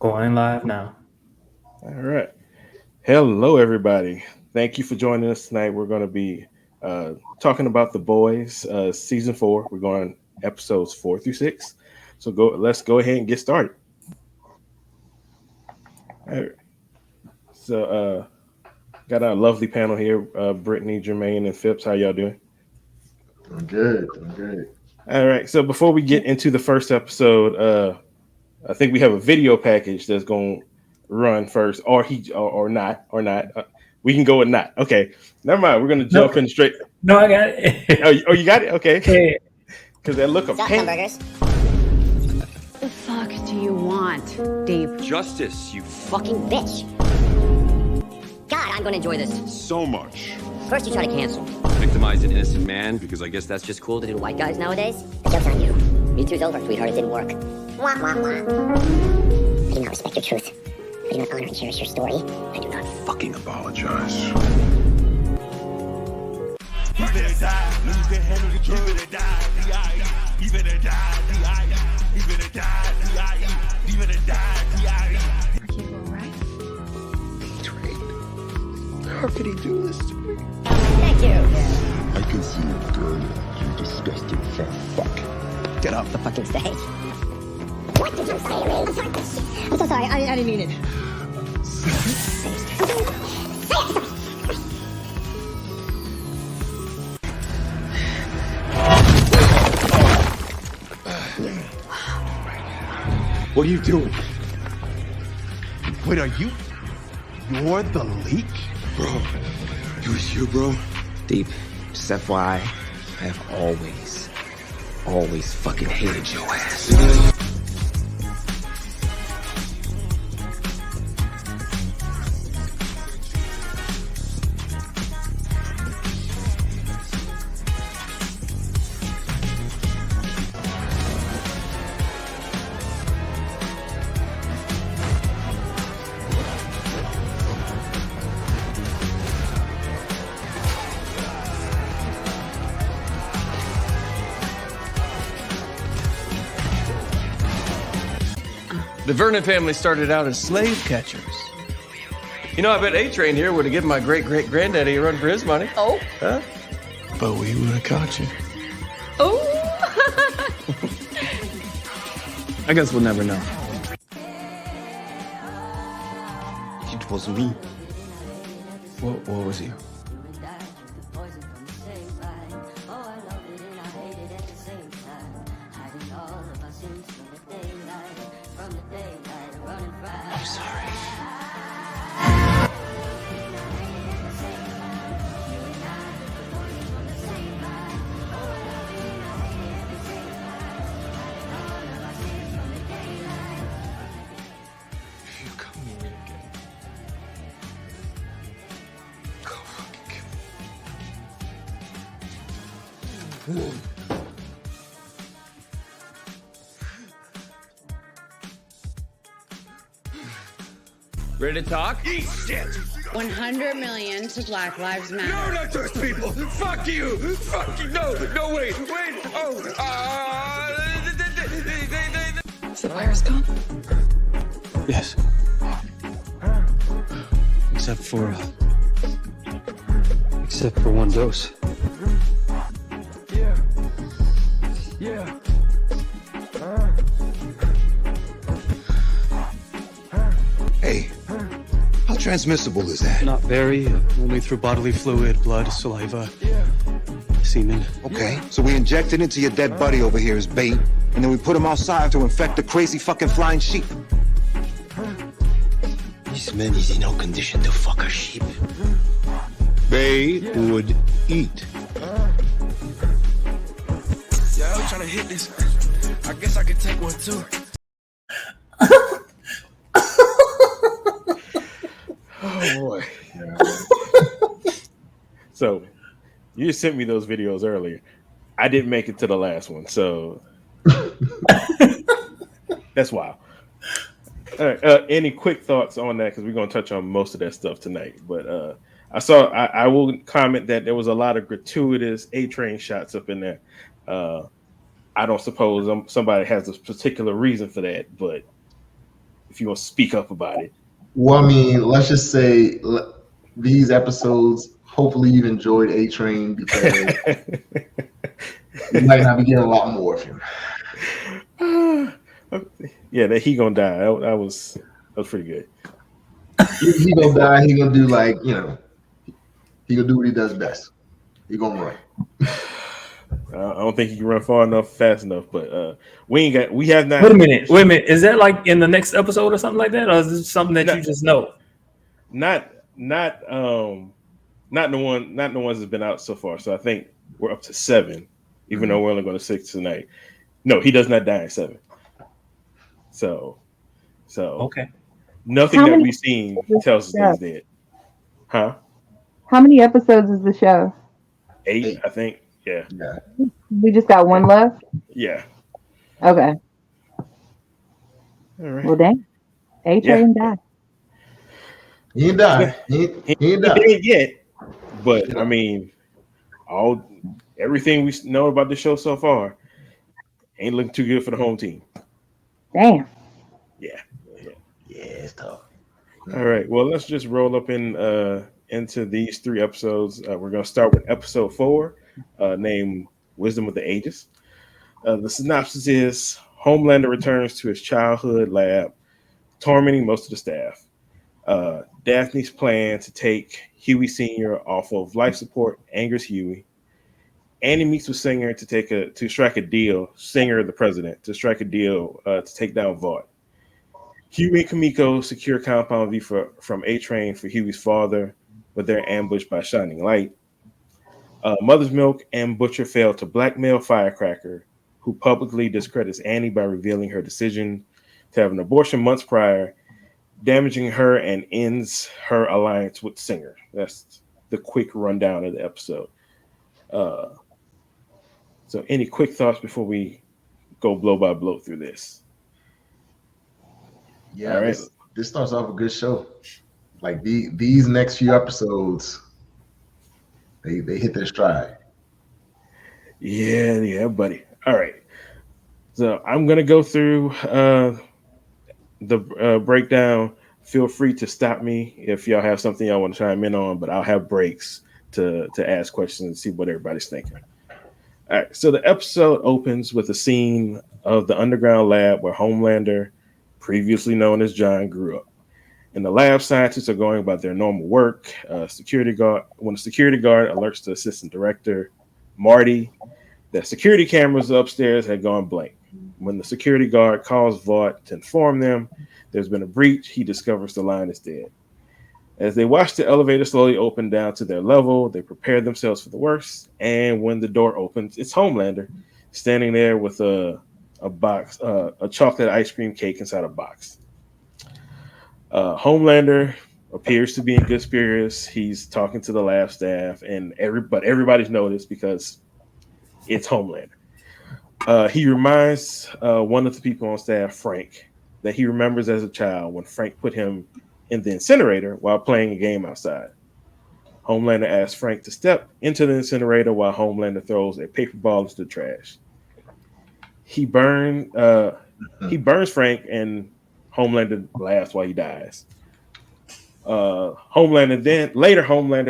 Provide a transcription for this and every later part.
Going live now. All right. Hello, everybody. Thank you for joining us tonight. We're going to be talking about The Boys, season 4. We're going on episodes 4 through 6. So let's go ahead and get started. All right. So got our lovely panel here, Brittany, Jermaine, and Phipps. How y'all doing? I'm good. I'm good. All right. So before we get into the first episode, I think we have a video package that's going to run first, or not. We can go with not. Okay. Never mind. We're going to No, jump in straight. no, I got it. Oh, you got it? Okay. Hey, Because that look of Stop, pain. hamburgers. The fuck do you want, Deep? Justice, you Fucking bitch. God, I'm gonna enjoy this. so much. First you try to cancel. Victimize an innocent man because I guess that's just Cool to do to white guys nowadays? The joke's on you. Me too's over, sweetheart. It didn't work. Wah, wah, wah. I do not respect your truth. I do not honor and cherish your story. I do not. fucking apologize. You better die. You better handle the truth. You better die. D.I.E. You better die. D.I.E. You better die. D.I.E. You better die. D.I.E. You alright? How could he do this to me? Thank you. I can see it burning, you disgusting fat fuck. Get off the fucking stage. What did you say? I'm so sorry. I didn't mean it. What are you doing? Wait, are you? You're the leak? Bro, you was you, bro? Deep, just FYI, I have always fucking hated your ass. The Vernon family started out as slave catchers. You know, I bet A-Train here would have given my great-great-granddaddy a run for his money. Oh. Huh? But we would have caught you. Oh. I guess we'll never know. It was me. What was you? I'm sorry. If you come near me again, go fucking kill me. Ready to talk? Eat shit. 100 million to Black Lives No, Matter. not those people. Fuck you. Fuck you. No, wait. Oh, Is the virus gone? Yes. Except for one dose. yeah. Hey, how transmissible is that? Not very, only through bodily fluid, blood, saliva, semen. Okay, so we inject it into your dead buddy over here as bait, and then we put him outside to infect the crazy fucking flying sheep. This man is in no condition to fuck a sheep. They would eat. Yeah, I was trying to hit this. I guess I could take one too. Oh, boy. So, you just sent me those videos earlier. I didn't make it to the last one, so that's wild. All right. Any quick thoughts on that? Because we're going to touch on most of that stuff tonight. But I will comment that there was a lot of gratuitous A-Train shots up in there. I don't suppose somebody has a particular reason for that, but if you want to speak up about it. Well, I mean, let's just say these episodes. Hopefully, you've enjoyed A Train because you might not be getting a lot more of him. Yeah, that he gonna die. That was pretty good. He gonna die. He gonna do he gonna do what he does best. He gonna run. I don't think he can run far enough, fast enough. But we have not. Wait a minute. Is that like in the next episode or something like that, or is this something that you just know? Not the ones that's been out so far. So I think we're up to 7, even though we're only going to 6 tonight. No, he does not die in 7. So okay. Nothing that we've seen tells us that he's dead. Huh? How many episodes is the show? 8, I think. Yeah. We just got one left? Yeah. Okay. All right. Well, dang. A-Train died. He ain't died. He ain't died. He ain't yet. But, I mean, everything we know about the show so far ain't looking too good for the home team. Damn. Yeah, it's tough. All right. Well, let's just roll up into these 3 episodes. We're going to start with episode 4, named Wisdom of the Ages. The synopsis is Homelander returns to his childhood lab, tormenting most of the staff. Daphne's plan to take Huey Sr. off of life support angers Huey. Annie meets with Singer to strike a deal. Singer, the president, to strike a deal to take down Vought. Huey and Kamiko secure Compound V from A-Train for Huey's father, but they're ambushed by Shining Light. Mother's Milk and Butcher fail to blackmail Firecracker, who publicly discredits Annie by revealing her decision to have an abortion months prior, damaging her and ends her alliance with Singer. That's the quick rundown of the episode. So any quick thoughts before we go blow by blow through this? Yeah, all right. This starts off a good show. Like these next few episodes, they hit their stride. Yeah, buddy. All right. So I'm gonna go through the breakdown. Feel free to stop me if y'all have something y'all want to chime in on, but I'll have breaks to ask questions and see what everybody's thinking. All right. So the episode opens with a scene of the underground lab where Homelander, previously known as John, grew up. In the lab, scientists are going about their normal work. When a security guard alerts the assistant director, Marty, that security cameras upstairs had gone blank. When the security guard calls Vought to inform them there's been a breach, he discovers the line is dead. As they watch the elevator slowly open down to their level, they prepare themselves for the worst. And when the door opens, it's Homelander standing there with a box, a chocolate ice cream cake inside a box. Homelander appears to be in good spirits. He's talking to the lab staff, but everybody's noticed because it's Homelander. He reminds one of the people on staff, Frank, that he remembers as a child when Frank put him in the incinerator while playing a game outside. Homelander asks Frank to step into the incinerator while Homelander throws a paper ball into the trash. He burns Frank, and Homelander laughs while he dies. Homelander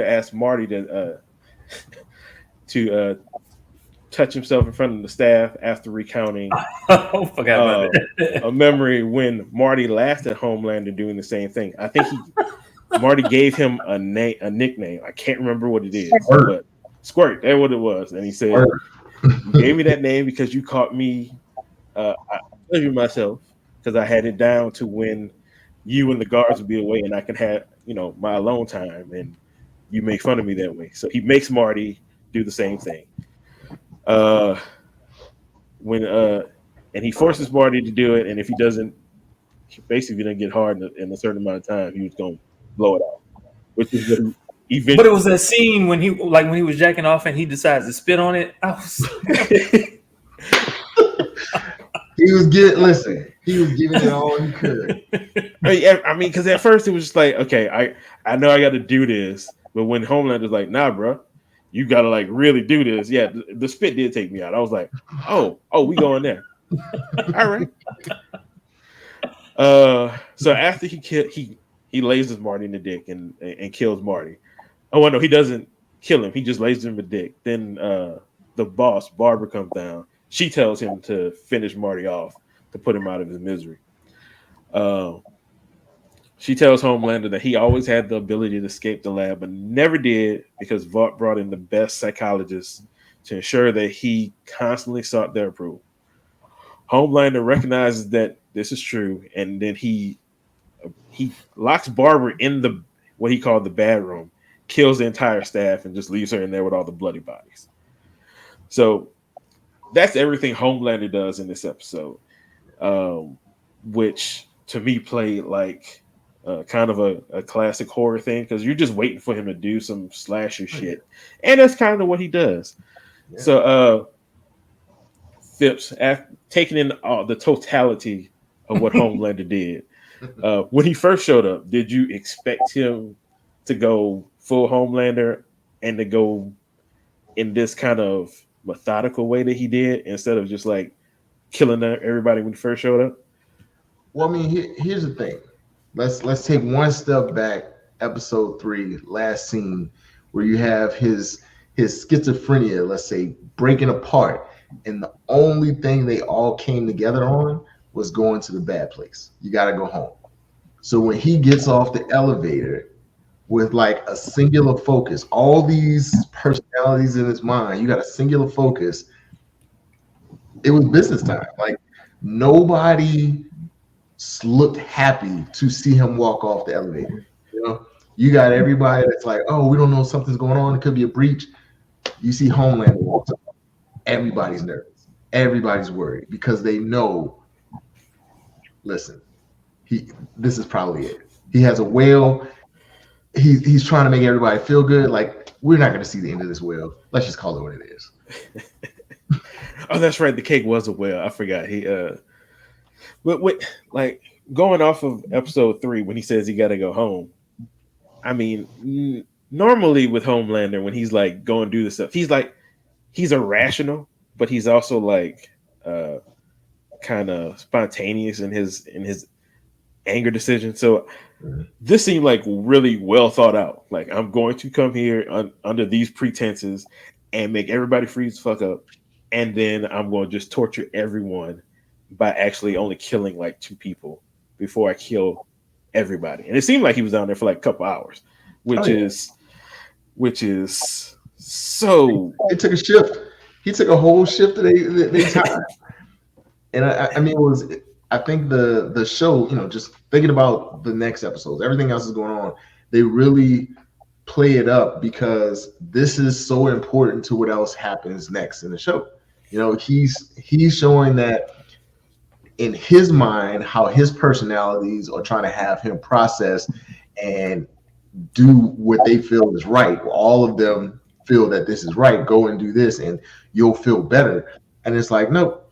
asks Marty to touch himself in front of the staff after recounting a memory when Marty laughed at Homelander doing the same thing. I think Marty gave him a nickname. I can't remember what it is, but Squirt. That's what it was. And he said, "You gave me that name because you caught me. I pleasure myself because I had it down to when you and the guards would be away and I could have my alone time, and you make fun of me that way." So he makes Marty do the same thing. And he forces Marty to do it, and if he doesn't, basically didn't get hard in a certain amount of time, he was going to blow it out. Which is what eventually. But it was that scene when he was jacking off and he decides to spit on it. He was giving it all he could. I mean, because at first it was just like, okay, I know I got to do this, but when Homelander's like, nah, bro, you got to really do this. Yeah, the spit did take me out. I was like, oh, we going there. All right. So after he lasers Marty in the dick and kills Marty. Oh well, no, he doesn't kill him. He just lasers him a dick. Then the boss Barbara comes down. She tells him to finish Marty off to put him out of his misery. She tells Homelander that he always had the ability to escape the lab, but never did because Vought brought in the best psychologists to ensure that he constantly sought their approval. Homelander recognizes that this is true, and then he locks Barbara in the what he called the bad room, kills the entire staff, and just leaves her in there with all the bloody bodies. So that's everything Homelander does in this episode, which to me played like kind of a classic horror thing because you're just waiting for him to do some slasher shit, and that's kind of what he does. Yeah. So Phipps, after taking in the totality of what Homelander did, when he first showed up, did you expect him to go full Homelander and to go in this kind of methodical way that he did instead of just like killing everybody when he first showed up? Well, I mean, here's the thing. Let's take one step back. Episode 3, last scene, where you have his schizophrenia, let's say, breaking apart, and the only thing they all came together on was going to the bad place. You got to go home. So when he gets off the elevator with like a singular focus, all these personalities in his mind, you got a singular focus. It was business time. Like nobody looked happy to see him walk off the elevator. You know, you got everybody that's like, oh, we don't know if something's going on. It could be a breach. You see Homelander walks up. Everybody's nervous. Everybody's worried because they know, listen, this is probably it. He has a whale. He's trying to make everybody feel good. Like, we're not going to see the end of this whale. Let's just call it what it is. Oh, that's right. The cake was a whale. I forgot. But like going off of episode 3 when he says he got to go home. I mean, normally with Homelander when he's like going to do this stuff, he's irrational, but he's also like kind of spontaneous in his anger decision. So this seemed like really well thought out. Like, I'm going to come here under these pretenses and make everybody freeze the fuck up, and then I'm going to just torture everyone by actually only killing like 2 people before I kill everybody. And it seemed like he was down there for like a couple hours, which is so. It took a shift. He took a whole shift of their time. And I mean, I think the show, you know, just thinking about the next episodes, everything else is going on. They really play it up because this is so important to what else happens next in the show. You know, he's showing that in his mind, how his personalities are trying to have him process and do what they feel is right. All of them feel that this is right. Go and do this and you'll feel better. And it's like, no,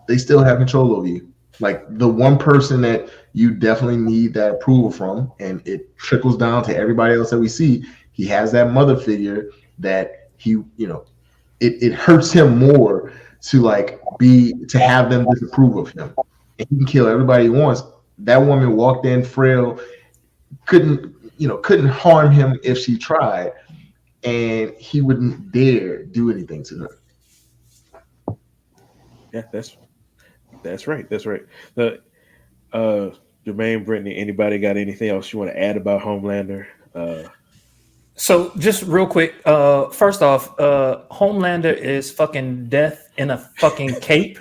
they still have control over you. Like the one person that you definitely need that approval from, and it trickles down to everybody else that we see. He has that mother figure that he, you know, it hurts him more to have them disapprove of him. And he can kill everybody he wants. That woman walked in frail, couldn't harm him if she tried, and he wouldn't dare do anything to her. Yeah, that's right. That's right. Jermaine, Brittany, anybody got anything else you want to add about Homelander? So just real quick, first off, Homelander is fucking death in a fucking cape.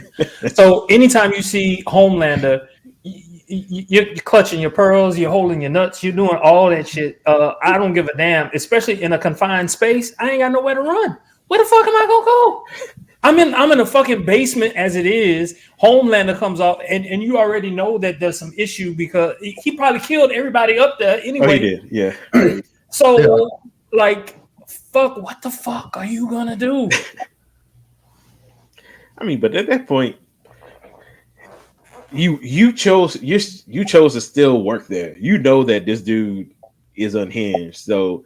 So anytime you see Homelander, you're clutching your pearls, you're holding your nuts, you're doing all that shit. I don't give a damn, especially in a confined space. I ain't got nowhere to run. Where the fuck am I gonna go? I'm in a fucking basement as it is. Homelander comes off, and you already know that there's some issue because he probably killed everybody up there anyway. Oh, he did, yeah. So, like, fuck, what the fuck are you gonna do? I mean, but at that point, you chose to still work there. You know that this dude is unhinged, so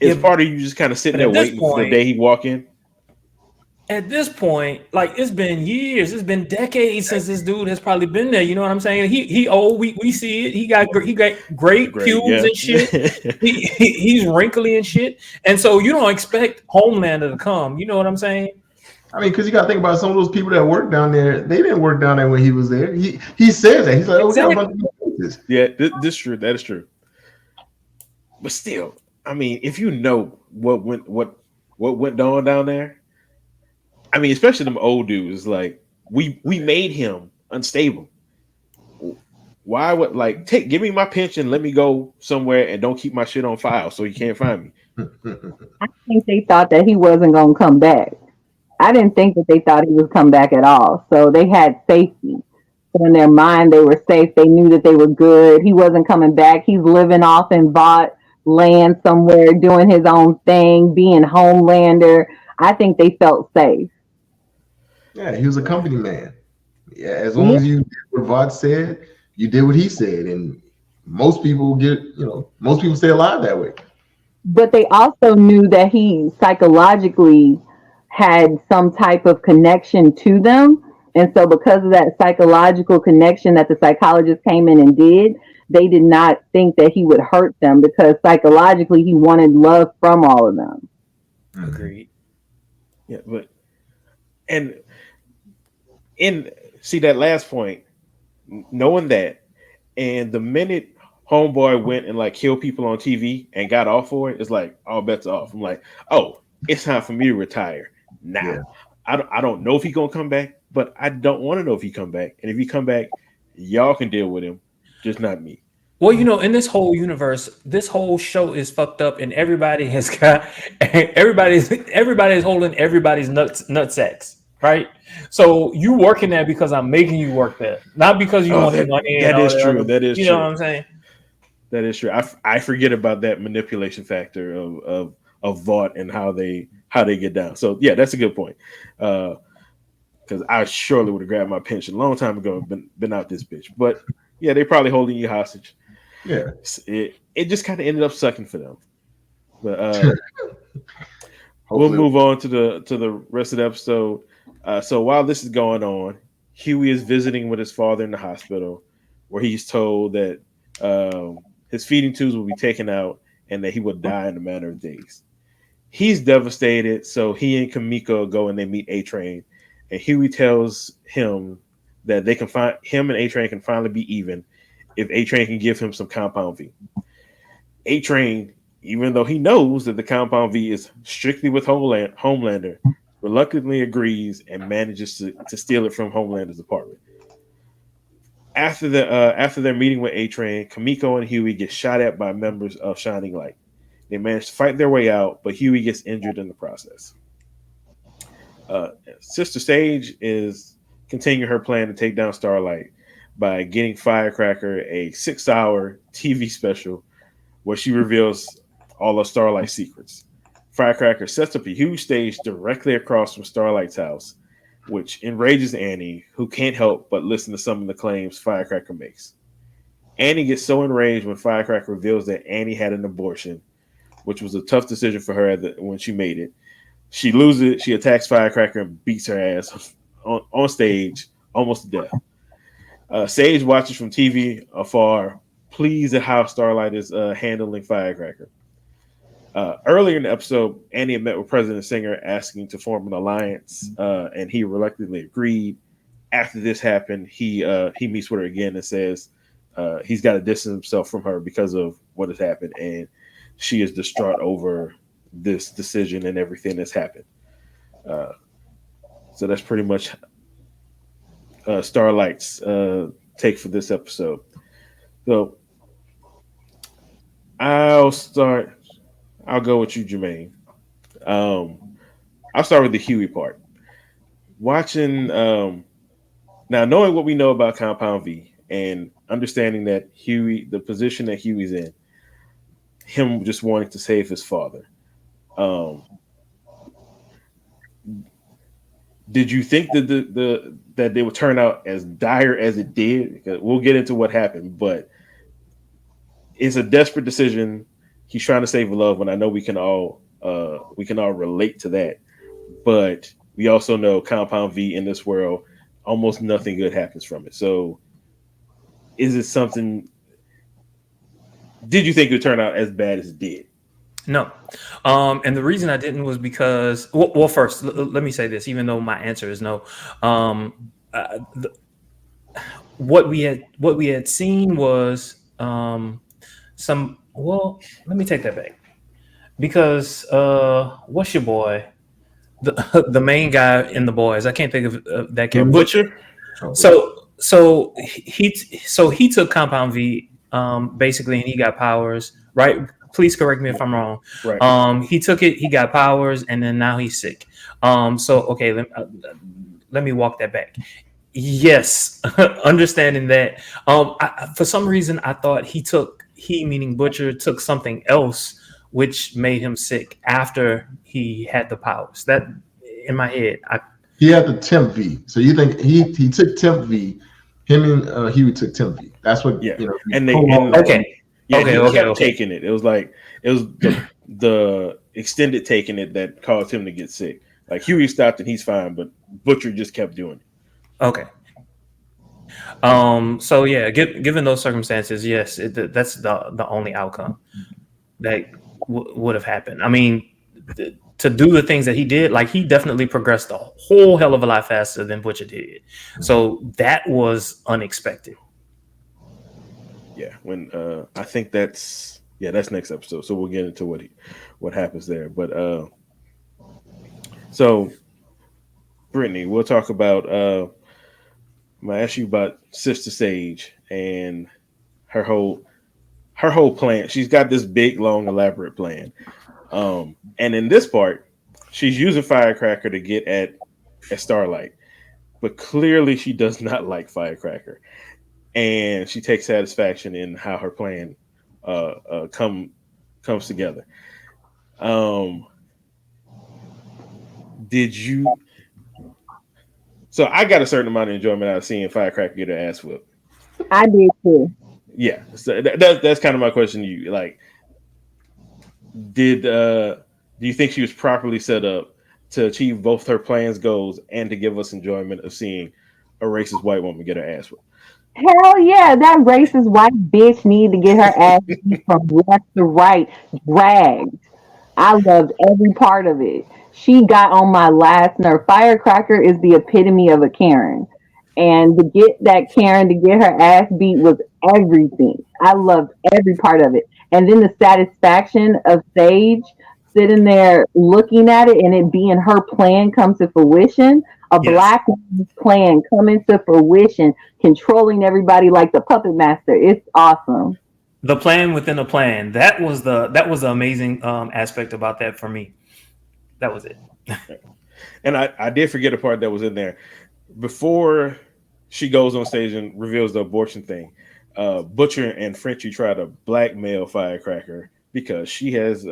it's part of you just kind of sitting there waiting for the day he walk in. at this point, like it's been years, it's been decades since this dude has probably been there. You know what I'm saying? He old. We see it. He got great Great, pubes yeah. and shit. He's wrinkly and shit. And so you don't expect Homelander to come. You know what I'm saying? I mean, because you got to think about some of those people that work down there. They didn't work down there when he was there. He says that. He's like, oh, we got a bunch of new faces. Yeah, this is true. That is true. But still, I mean, if you know what went on down there, I mean, especially them old dudes, like we made him unstable. Why would like give me my pension, let me go somewhere and don't keep my shit on file so you can't find me. I think they thought that he wasn't going to come back. I didn't think that they thought he would come back at all. So they had safety. So in their mind, they were safe. They knew that they were good. He wasn't coming back. He's living off and bought land somewhere, doing his own thing, being Homelander. I think they felt safe. Yeah, he was a company man. Yeah, as long Yeah. as you did what Vought said, you did what he said, and most people most people stay alive that way. But they also knew that he psychologically had some type of connection to them. And so, because of that psychological connection that the psychologist came in and did, they did not think that he would hurt them because psychologically he wanted love from all of them. Agreed. Yeah, but and in see that last point, knowing that, and the minute Homeboy went and like killed people on TV and got off for it, it's like all bets are off. I'm like, oh, it's time for me to retire now. Yeah. I don't know if he's gonna come back, but I don't want to know if he come back. And if he come back, y'all can deal with him, just not me. Well, you know, in this whole universe, this whole show is fucked up, and everybody has got everybody's holding everybody's nut sacks, right? So you working there because I'm making you work there, not because you want the money. That and all is true. That is you true. know what I'm saying? That is true. I forget about that manipulation factor of Vought and how they get down. So yeah, that's a good point. Because I surely would have grabbed my pension a long time ago and been out this bitch. But yeah, they probably holding you hostage. Yeah, it just kind of ended up sucking for them. But we'll Hopefully. move on to the rest of the episode. So while this is going on, Huey is visiting with his father in the hospital, where he's told that his feeding tubes will be taken out and that he will die in a matter of days. He's devastated, so he and Kamiko go and they meet A-Train, and Huey tells him that they can find him and A-Train can finally be even if A-Train can give him some Compound V. A-Train, even though he knows that the Compound V is strictly with Homelander, reluctantly agrees and manages to steal it from Homelander's apartment. After their meeting with A-Train, Kamiko and Huey get shot at by members of Shining Light. They manage to fight their way out, but Huey gets injured in the process. Sister Sage is continuing her plan to take down Starlight by getting Firecracker a 6-hour TV special where she reveals all of Starlight's secrets. Firecracker sets up a huge stage directly across from Starlight's house, which enrages Annie, who can't help but listen to some of the claims Firecracker makes. Annie gets so enraged when Firecracker reveals that Annie had an abortion, which was a tough decision for her when she made it. She loses it. She attacks Firecracker and beats her ass on stage, almost to death. Sage watches from TV afar, pleased at how Starlight is handling Firecracker. Earlier in the episode, Annie had met with President Singer asking to form an alliance, and he reluctantly agreed. After this happened, he meets with her again and says he's got to distance himself from her because of what has happened, and she is distraught over this decision and everything that's happened. So that's pretty much Starlight's take for this episode. So I'll go with you, Jermaine. I'll start with the Huey part. Watching now, knowing what we know about Compound V and understanding that Huey, the position that Huey's in, him just wanting to save his father. Did you think that that they would turn out as dire as it did? Because we'll get into what happened, but it's a desperate decision. He's trying to save love, and I know we can all relate to that. But we also know Compound V in this world, almost nothing good happens from it. So, is it something? Did you think it would turn out as bad as it did? No. And the reason I didn't was because, well first, let me say this, even though my answer is no. What we had seen was some. Well, let me take that back because what's your boy, the main guy in the boys? I can't think of that character. Butcher. So he took Compound V basically, and he got powers. Right? Please correct me if I'm wrong. Right. He took it. He got powers, and then now he's sick. So okay, let me walk that back. Yes, understanding that. For some reason, I thought he meaning Butcher took something else, which made him sick after he had the powers. That in my head, he had the Temp V. So you think he took Temp V? Him and Huey took Temp V. That's what And they okay. Yeah, okay, he okay, kept okay. taking it. It was the extended taking it that caused him to get sick. Like Huey stopped and he's fine, but Butcher just kept doing it. Okay. So yeah, given those circumstances, yes, that's the only outcome that would have happened. I mean, to do the things that he did, like he definitely progressed a whole hell of a lot faster than Butcher did. So that was unexpected. Yeah, when I think that's next episode. So we'll get into what happens there. But so Brittany, we'll talk about I'm gonna ask you about Sister Sage and her whole plan. She's got this big, long, elaborate plan. And in this part, she's using Firecracker to get at Starlight, but clearly she does not like Firecracker, and she takes satisfaction in how her plan comes together. Did you? So I got a certain amount of enjoyment out of seeing Firecracker get her ass whipped. I did too. Yeah, so that's kind of my question to you. Like, do you think she was properly set up to achieve both her plan's goals and to give us enjoyment of seeing a racist white woman get her ass whipped? Hell yeah, that racist white bitch needed to get her ass beat from left to right, dragged. I loved every part of it. She got on my last nerve. Firecracker is the epitome of a Karen. And to get that Karen to get her ass beat was everything. I loved every part of it. And then the satisfaction of Sage sitting there looking at it and it being her plan come to fruition. A black woman's plan coming to fruition, controlling everybody like the puppet master. It's awesome. The plan within a plan. That was the amazing aspect about that for me. That was it. And I did forget a part that was in there. Before she goes on stage and reveals the abortion thing, Butcher and Frenchie try to blackmail Firecracker because she has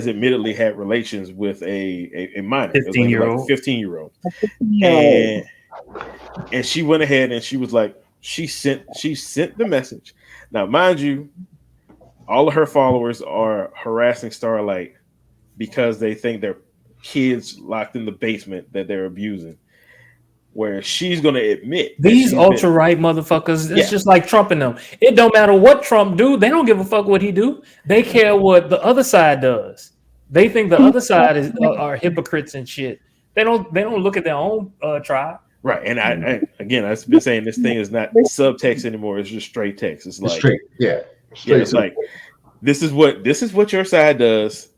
admittedly had relations with a minor, 15-year-old. 15-year-old. And she went ahead and she was like, she sent the message. Now, mind you, all of her followers are harassing Starlight because they think they're kids locked in the basement that they're abusing. Where she's going to admit these ultra right motherfuckers. It's just like Trump and them. It don't matter what Trump do. They don't give a fuck what he do. They care what the other side does. They think the other side are hypocrites and shit. They don't look at their own tribe. Right. And I've been saying this thing is not subtext anymore. It's just straight text. It's like straight. It's like this is what your side does.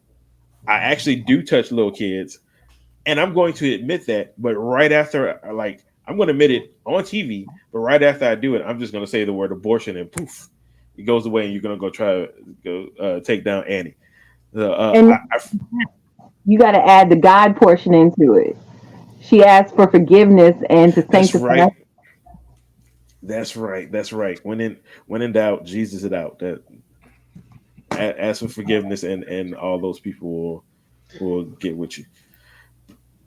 I actually do touch little kids. And I'm going to admit that, but right after, like, I'm going to admit it on TV, but right after I do it, I'm just going to say the word abortion and poof, it goes away and you're going to go try to take down Annie. You got to add the God portion into it. She asked for forgiveness and to sanctify. That's right. When in doubt, Jesus it out. That ask for forgiveness and all those people will get with you.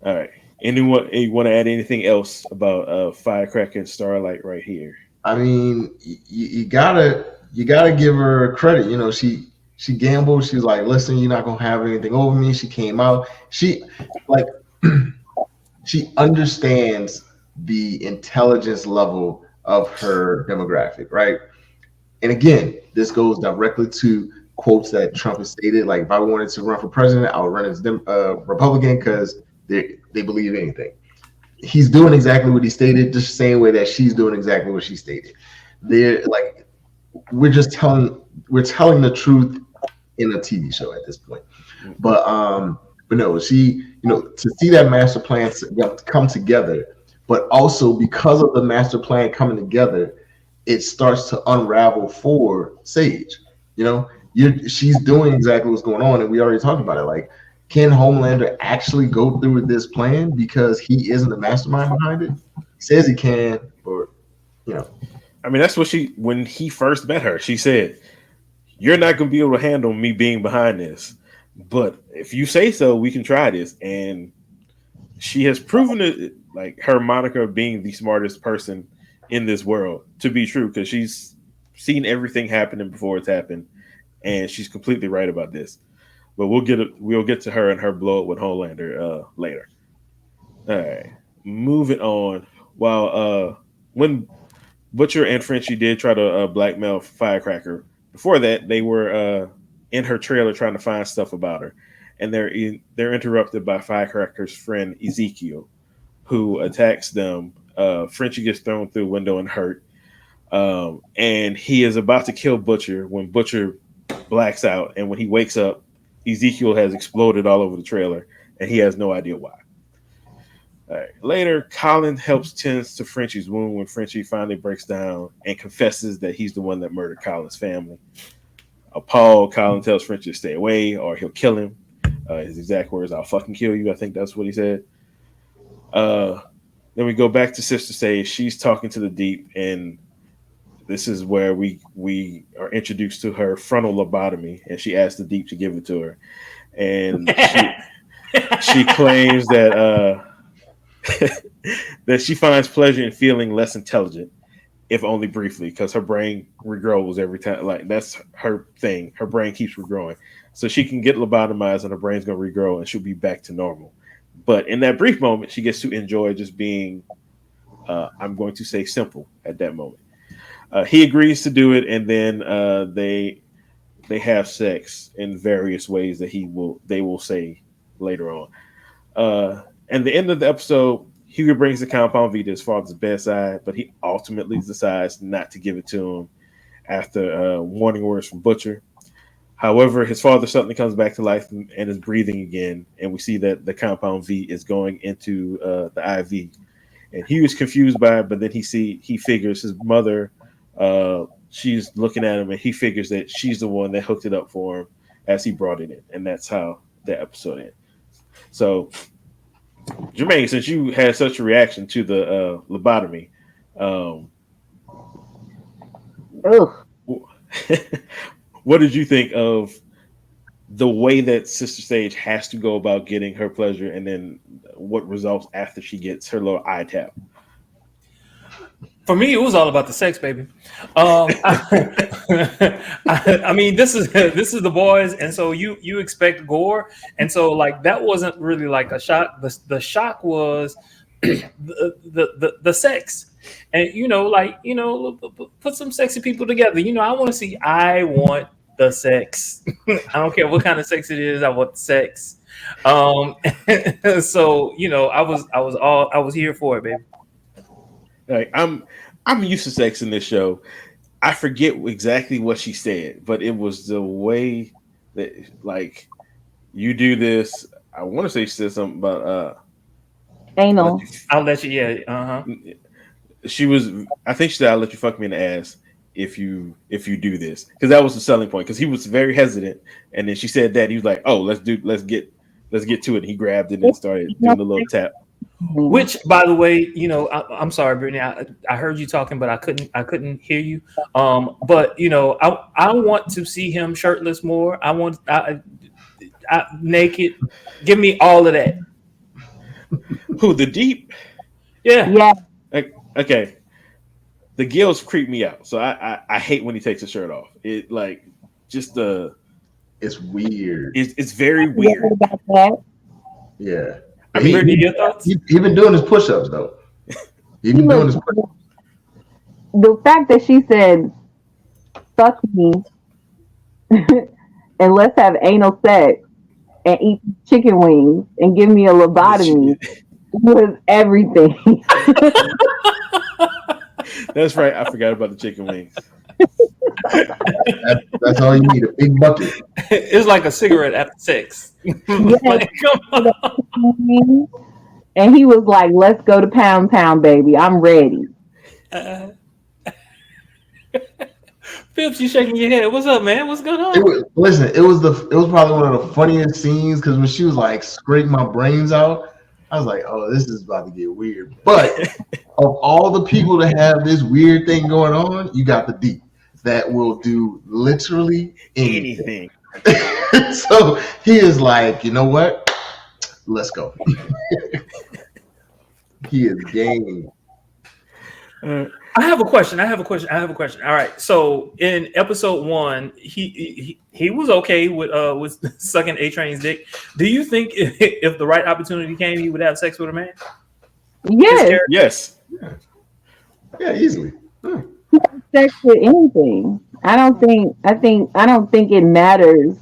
All right. Anyone you want to add anything else about Firecracker and Starlight right here? I mean, you gotta give her credit. You know, she gambled. She's like, listen, you're not gonna have anything over me. She came out. She like she understands the intelligence level of her demographic, right? And again, this goes directly to quotes that Trump has stated. Like, if I wanted to run for president, I would run as Republican because they believe anything. He's doing exactly what he stated, just the same way that she's doing exactly what she stated. They're like, we're telling the truth in a TV show at this point. But no, to see that master plan come together, but also because of the master plan coming together, it starts to unravel for Sage. She's doing exactly what's going on, and we already talked about it. Like, can Homelander actually go through with this plan because he isn't the mastermind behind it? He says he can, but I mean, that's what when he first met her, she said, "You're not going to be able to handle me being behind this, but if you say so, we can try this." And she has proven it, like her moniker of being the smartest person in this world, to be true, because she's seen everything happening before it's happened, and she's completely right about this. But we'll get to her and her blow up with Homelander later. All right, moving on. While when Butcher and Frenchie did try to blackmail Firecracker, before that they were in her trailer trying to find stuff about her, and they're interrupted by Firecracker's friend Ezekiel, who attacks them. Frenchie gets thrown through a window and hurt, and he is about to kill Butcher when Butcher blacks out, and when he wakes up, Ezekiel has exploded all over the trailer, and he has no idea why. All right. Later, Colin helps tends to Frenchie's wound when Frenchie finally breaks down and confesses that he's the one that murdered Colin's family. Appalled, Colin tells Frenchie to stay away or he'll kill him. His exact words, "I'll fucking kill you." I think that's what he said. Then we go back to Sister Sage. She's talking to the Deep, and this is where we are introduced to her frontal lobotomy, and she asks the Deep to give it to her. And she claims that that she finds pleasure in feeling less intelligent, if only briefly, because her brain regrows every time. Like, that's her thing. Her brain keeps regrowing. So she can get lobotomized and her brain's going to regrow and she'll be back to normal. But in that brief moment, she gets to enjoy just being, I'm going to say, simple at that moment. He agrees to do it, and then they have sex in various ways that they will say later on. And the end of the episode, Hugo brings the compound V to his father's bedside, but he ultimately decides not to give it to him after warning words from Butcher. However, his father suddenly comes back to life and is breathing again, and we see that the compound V is going into the IV. And he was confused by it, but then he figures his mother, she's looking at him, and he figures that she's the one that hooked it up for him as he brought it in, and that's how the episode ends. So, Jermaine, since you had such a reaction to the lobotomy, what did you think of the way that Sister Sage has to go about getting her pleasure, and then what results after she gets her little eye tap? For me, it was all about the sex, baby. I mean, this is the boys, and so you expect gore, and so like that wasn't really like a shock. The shock was the sex, and put some sexy people together. I want to see. I want the sex. I don't care what kind of sex it is. I want sex. So I was here for it, baby. Like, I'm used to sex in this show. I forget exactly what she said, but it was the way that, like, you do this. I want to say she said something about anal. I'll let you. Yeah. She was. I think she said, "I'll let you fuck me in the ass if you do this," because that was the selling point. Because he was very hesitant, and then she said that he was like, "Oh, let's get to it." And he grabbed it and started doing the little tap. Which, by the way, I'm sorry, Brittany. I heard you talking, but I couldn't hear you. But I want to see him shirtless more. I want naked. Give me all of that. Who, the Deep? Yeah. Okay. The gills creep me out, so I hate when he takes his shirt off. It like just it's weird. It's very weird. Yeah. Brittany, your thoughts? He been doing his push-ups though. He been doing his push-ups. The fact that she said "fuck me" and let's have anal sex and eat chicken wings and give me a lobotomy was everything. That's right. I forgot about the chicken wings. That's all you need, a big bucket. It's like a cigarette after sex. Yes. And he was like, "Let's go to Pound Town, baby. I'm ready." Phipps, you shaking your head. What's up, man? What's going on? It was probably one of the funniest scenes because when she was like scrape my brains out, I was like, oh, this is about to get weird. But of all the people that have this weird thing going on, you got the deep that will do literally anything. So he is like, you know what? Let's go. He is game. I have a question. All right. So in episode 1, he was okay with sucking A-Train's dick. Do you think if the right opportunity came, he would have sex with a man? Yes. Yeah, easily. He has sex with anything. I don't think it matters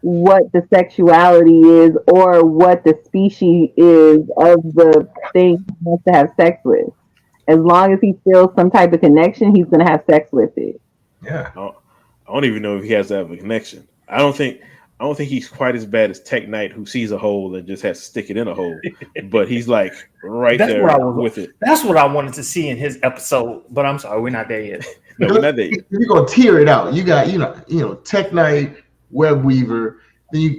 what the sexuality is or what the species is of the thing he wants to have sex with. As long as he feels some type of connection, he's gonna have sex with it. Yeah. I don't even know if he has to have a connection. I don't think he's quite as bad as Tech Knight, who sees a hole and just has to stick it in a hole. But he's like with it. That's what I wanted to see in his episode. But I'm sorry, we're not there yet. No, we're not there yet. You're gonna tear it out. You got Tech Knight, Web Weaver. Then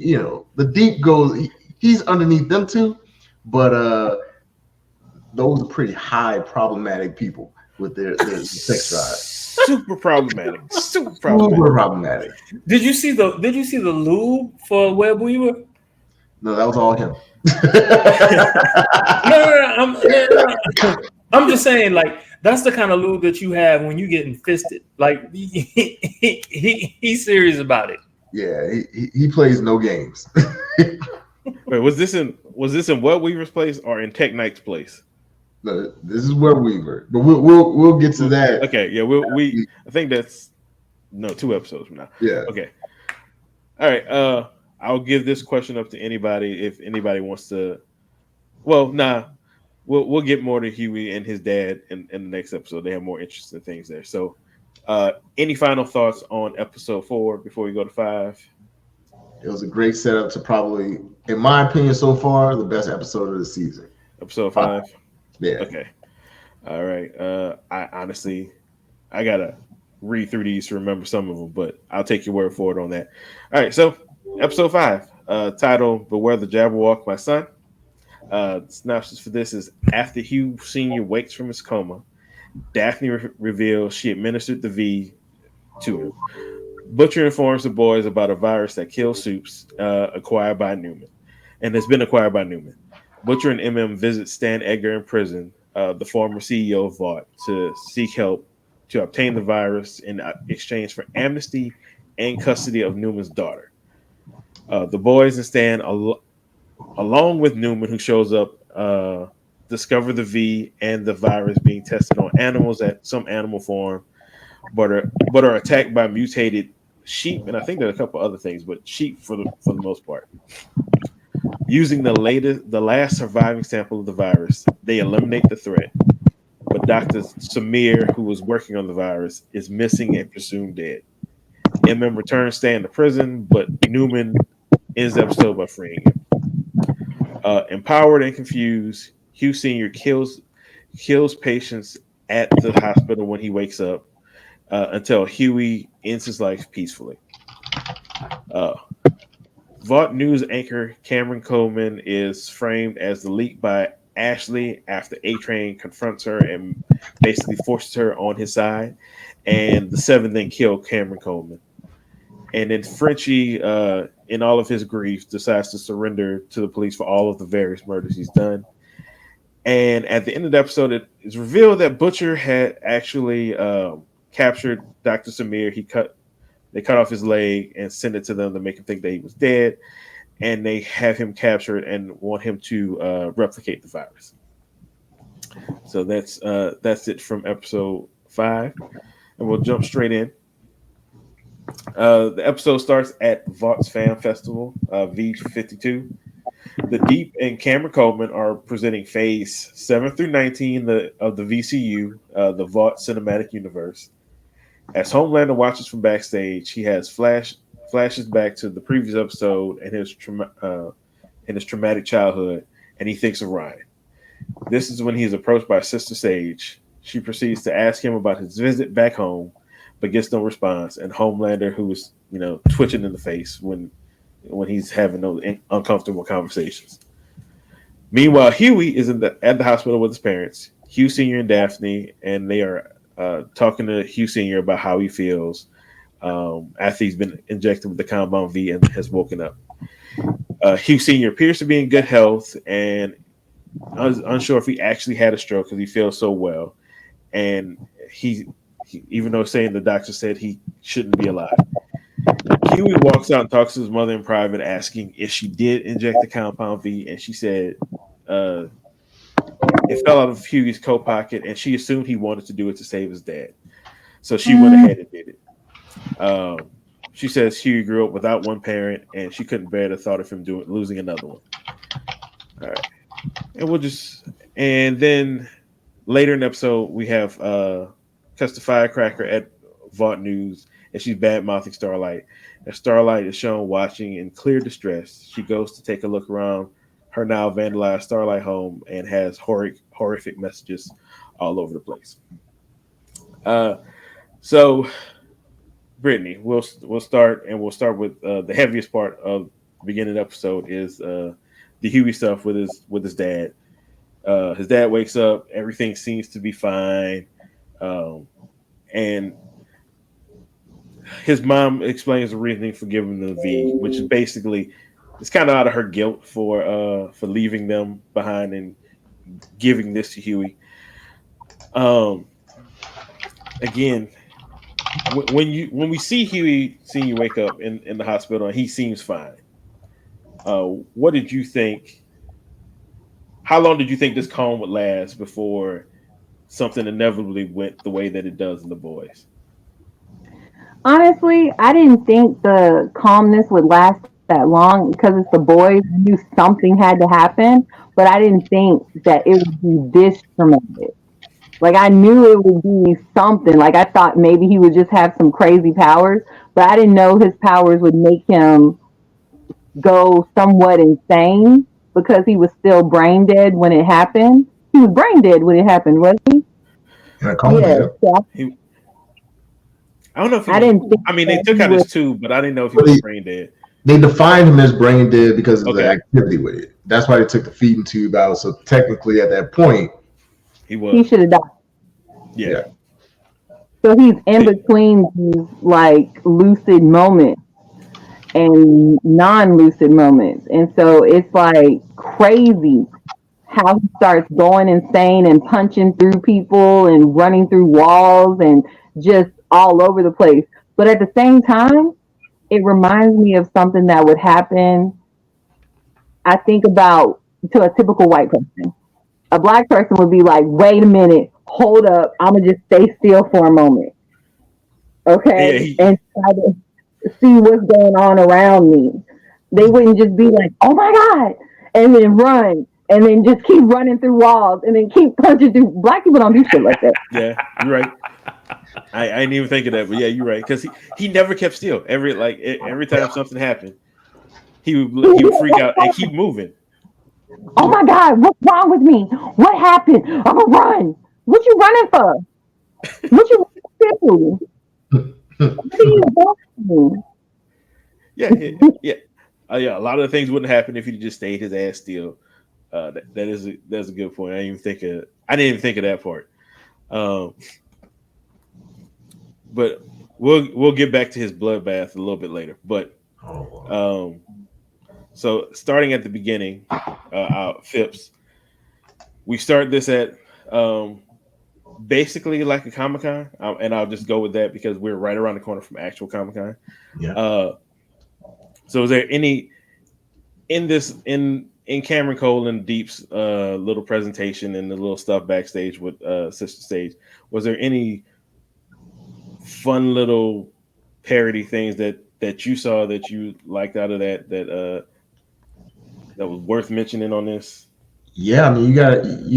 the deep goes. He's underneath them too, but those are pretty high problematic people with their sex drive. Super problematic. Super problematic. Did you see the lube for Web Weaver? No, that was all him. No. I'm just saying, like, that's the kind of lube that you have when you getting fisted. Like, he's serious about it. Yeah, he plays no games. Wait, was this in Web Weaver's place or in Tech Knight's place? No, this is Web Weaver, but we'll get to that. Okay, yeah, I think that's 2 episodes from now. Yeah. Okay. All right. I'll give this question up to anybody if anybody wants to. Well, nah. We'll get more to Huey and his dad in the next episode. They have more interesting things there. So, any final thoughts on episode 4 before we go to 5? It was a great setup to probably, in my opinion, so far, the best episode of the season. Episode 5. Yeah. Okay. All right. I honestly, I gotta read through these to remember some of them, but I'll take your word for it on that. All right. So, episode 5, titled "Beware the Jabberwock, My Son." The synopsis for this is: after Hugh Sr. wakes from his coma, Daphne reveals she administered the V to him. Butcher informs the boys about a virus that kills Soups, acquired by Newman, and has been acquired by Newman. Butcher and MM visit Stan Edgar in prison, the former CEO of Vought, to seek help to obtain the virus in exchange for amnesty and custody of Newman's daughter. The boys and Stan, along with Newman, who shows up, discover the V and the virus being tested on animals at some animal farm, but are attacked by mutated sheep, and I think there are a couple other things, but sheep for the most part. Using the last surviving sample of the virus, they eliminate the threat. But Dr. Samir, who was working on the virus, is missing and presumed dead. MM returns Stan to prison, but Newman ends the episode by freeing him. Empowered and confused, Hugh Sr. kills patients at the hospital when he wakes up, until Huey ends his life peacefully. Vought News anchor Cameron Coleman is framed as the leak by Ashley after A-Train confronts her and basically forces her on his side, and the 7 then kill Cameron Coleman. And then Frenchie, in all of his grief, decides to surrender to the police for all of the various murders he's done. And at the end of the episode, it is revealed that Butcher had actually captured Dr. Samir. They cut off his leg and sent it to them to make him think that he was dead. and they have him captured and want him to replicate the virus. So that's it from episode 5, and we'll jump straight in. The episode starts at Vaught's Fan Festival, V52. The Deep and Cameron Coleman are presenting Phase 7 through 19 of the VCU, the Vought Cinematic Universe. As Homelander watches from backstage, he has flashes back to the previous episode and his traumatic childhood, and he thinks of Ryan. This is when he is approached by Sister Sage. She proceeds to ask him about his visit back home, but gets no response. And Homelander, who is twitching in the face when he's having those uncomfortable conversations. Meanwhile, Huey is at the hospital with his parents, Hugh Sr. and Daphne, and they are talking to Hugh Sr. about how he feels after he's been injected with the compound V and has woken up. Hugh Sr. appears to be in good health and unsure if he actually had a stroke because he feels so well. And he even though saying the doctor said he shouldn't be alive. Huey walks out and talks to his mother in private, asking if she did inject the compound V, and she said it fell out of Huey's coat pocket, and she assumed he wanted to do it to save his dad. So she went ahead and did it. She says Huey grew up without one parent, and she couldn't bear the thought of him losing another one. All right, and then later in the episode we have cuts to Firecracker at Vought News, and she's bad mouthing Starlight. And Starlight is shown watching in clear distress. She goes to take a look around her now vandalized Starlight home and has horrific messages all over the place. So, Brittany, we'll start with the heaviest part of the beginning of the episode is the Huey stuff with his dad. His dad wakes up, everything seems to be fine, and his mom explains the reasoning for giving them the V, which is basically it's kind of out of her guilt for leaving them behind and giving this to Huey. Again, when we see Huey Senior wake up in the hospital and he seems fine, what did you think? How long did you think this calm would last before something inevitably went the way that it does in The Boys? Honestly, I didn't think the calmness would last that long because it's The Boys. I knew something had to happen, but I didn't think that it would be this traumatic. Like, I knew it would be something. Like, I thought maybe he would just have some crazy powers, but I didn't know his powers would make him go somewhat insane because he was still brain dead when it happened. He was brain dead when it happened, wasn't he? Yeah. So I don't know if I didn't think they took out his tube, but I didn't know if he was brain dead. They defined him as brain dead because of the activity with it. That's why they took the feeding tube out. So technically, at that point, he should have died. Yeah. So he's in between these like lucid moments and non-lucid moments, and so it's like crazy how he starts going insane and punching through people and running through walls and just all over the place. But at the same time, it reminds me of something that would happen, I think, about to a typical white person. A black person would be like, wait a minute, hold up, I'm going to just stay still for a moment. Okay? And try to see what's going on around me. They wouldn't just be like, oh my God, and then run. And then just keep running through walls and then keep punching through. Black people don't do shit like that. Yeah, you're right. I didn't even think of that, but yeah, you're right. Because he never kept still. Every time something happened, he would freak out and keep moving. Oh my God, what's wrong with me? What happened? I'm gonna run. What you running for? What you running to? What are you doing? Yeah. A lot of the things wouldn't happen if he just stayed his ass still. That's a good point. I didn't even think of that part. But we'll get back to his bloodbath a little bit later. But so starting at the beginning, Phipps, we start this at basically like a Comic-Con, and I'll just go with that because we're right around the corner from actual Comic-Con. Yeah. So is there any in this in Cameron Cole and Deep's little presentation and the little stuff backstage with Sister Sage, was there any fun little parody things that you saw that you liked out of that was worth mentioning on this? Yeah, I mean, you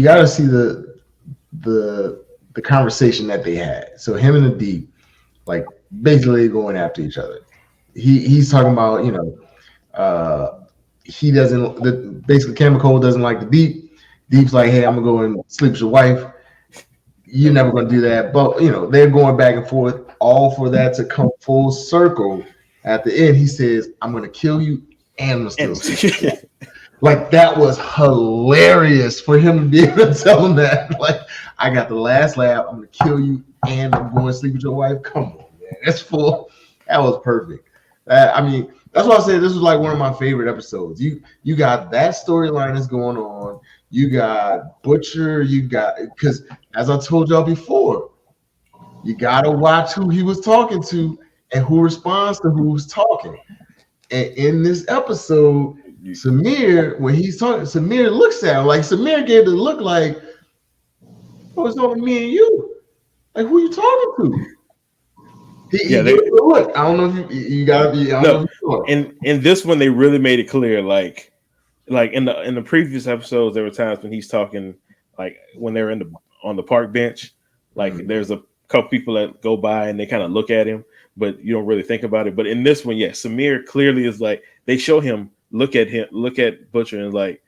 gotta see the conversation that they had. So him and the Deep, like basically going after each other. He's talking about, he doesn't basically Cameron Cole doesn't like the Deep. Deep's like, hey, I'm gonna go and sleep with your wife. You're never gonna do that. But they're going back and forth, all for that to come full circle. At the end, he says, I'm gonna kill you and I'm gonna still sleep. Like, that was hilarious for him to be able to tell him that. Like, I got the last laugh. I'm gonna kill you, and I'm going to sleep with your wife. Come on, man. That's full. That was perfect. I mean, that's why I said this was like one of my favorite episodes. You got that storyline that's going on. You got Butcher. Because as I told y'all before, you gotta watch who he was talking to and who responds to who's talking. And in this episode, Samir, when he's talking, Samir looks at him like Samir gave the look like, "Oh, it's only me and you. Like, who you talking to?" He gave the look. I don't know if you gotta be. I don't know if you saw it. In this one, they really made it clear. Like in the previous episodes, there were times when he's talking, like when they're on the park bench. Like there's a couple people that go by and they kind of look at him, but you don't really think about it. But in this one, Samir clearly is like, they show him look at Butcher and like,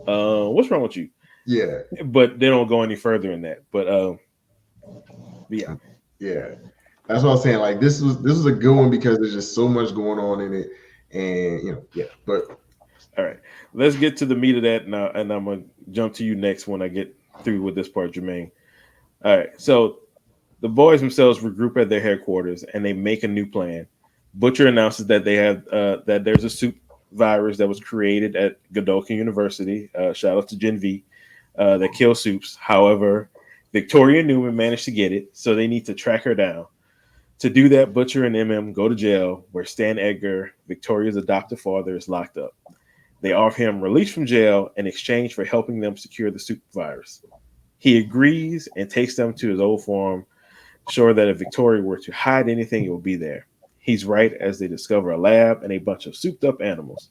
what's wrong with you? Yeah. But they don't go any further in that. But yeah. That's what I'm saying. Like, this was a good one because there's just so much going on in it, and But all right, let's get to the meat of that now, and I'm gonna jump to you next when I get through with this part, Jermaine. All right, so the boys themselves regroup at their headquarters and they make a new plan. Butcher announces that they have that there's a soup virus that was created at Godolphin University. Shout out to Gen V that kills soups. However, Victoria Newman managed to get it, so they need to track her down. To do that, Butcher and MM go to jail where Stan Edgar, Victoria's adoptive father, is locked up. They offer him release from jail in exchange for helping them secure the soup virus. He agrees and takes them to his old farm, sure that if Victoria were to hide anything, it will be there. He's right as they discover a lab and a bunch of souped up animals.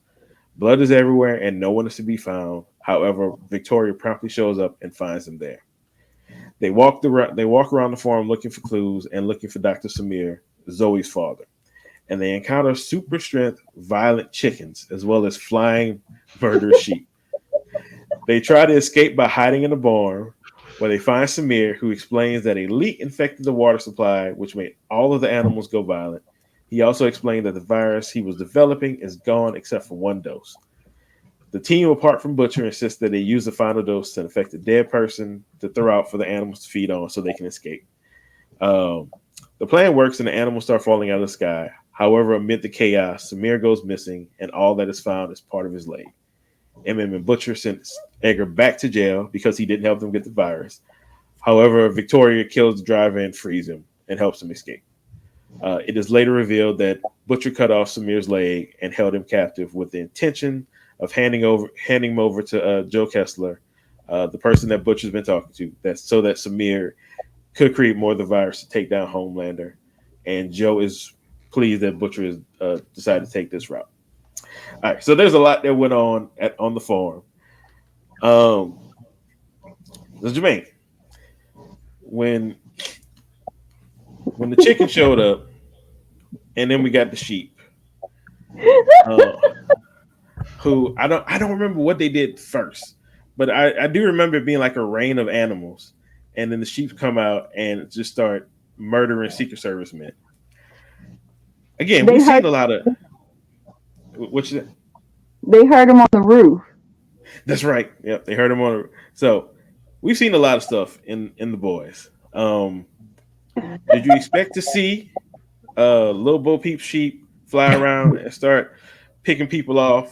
Blood is everywhere and no one is to be found. However, Victoria promptly shows up and finds them there. They walk around the farm looking for clues and looking for Dr. Samir, Zoe's father. And they encounter super strength, violent chickens, as well as flying murderous sheep. They try to escape by hiding in a barn, where they find Samir, who explains that a leak infected the water supply, which made all of the animals go violent. He also explained that the virus he was developing is gone except for one dose. The team, apart from Butcher, insists that they use the final dose to infect a dead person to throw out for the animals to feed on so they can escape. The plan works and the animals start falling out of the sky. However, amid the chaos, Samir goes missing and all that is found is part of his leg. MM and Butcher sent Edgar back to jail because he didn't help them get the virus. However, Victoria kills the driver and frees him and helps him escape. It is later revealed that Butcher cut off Samir's leg and held him captive with the intention of handing him over to Joe Kessler, the person that Butcher's been talking to, so that Samir could create more of the virus to take down Homelander. And Joe is pleased that Butcher has decided to take this route. All right, so there's a lot that went on the farm. Jermaine, when the chicken showed up, and then we got the sheep, who I don't remember what they did first, but I do remember it being like a rain of animals, and then the sheep come out and just start murdering Secret Service men. Again, we've seen a lot of what you said. They heard him on the roof. That's right. Yep, they heard him on the. So we've seen a lot of stuff in the boys. Did you expect to see little Bo Peep sheep fly around and start picking people off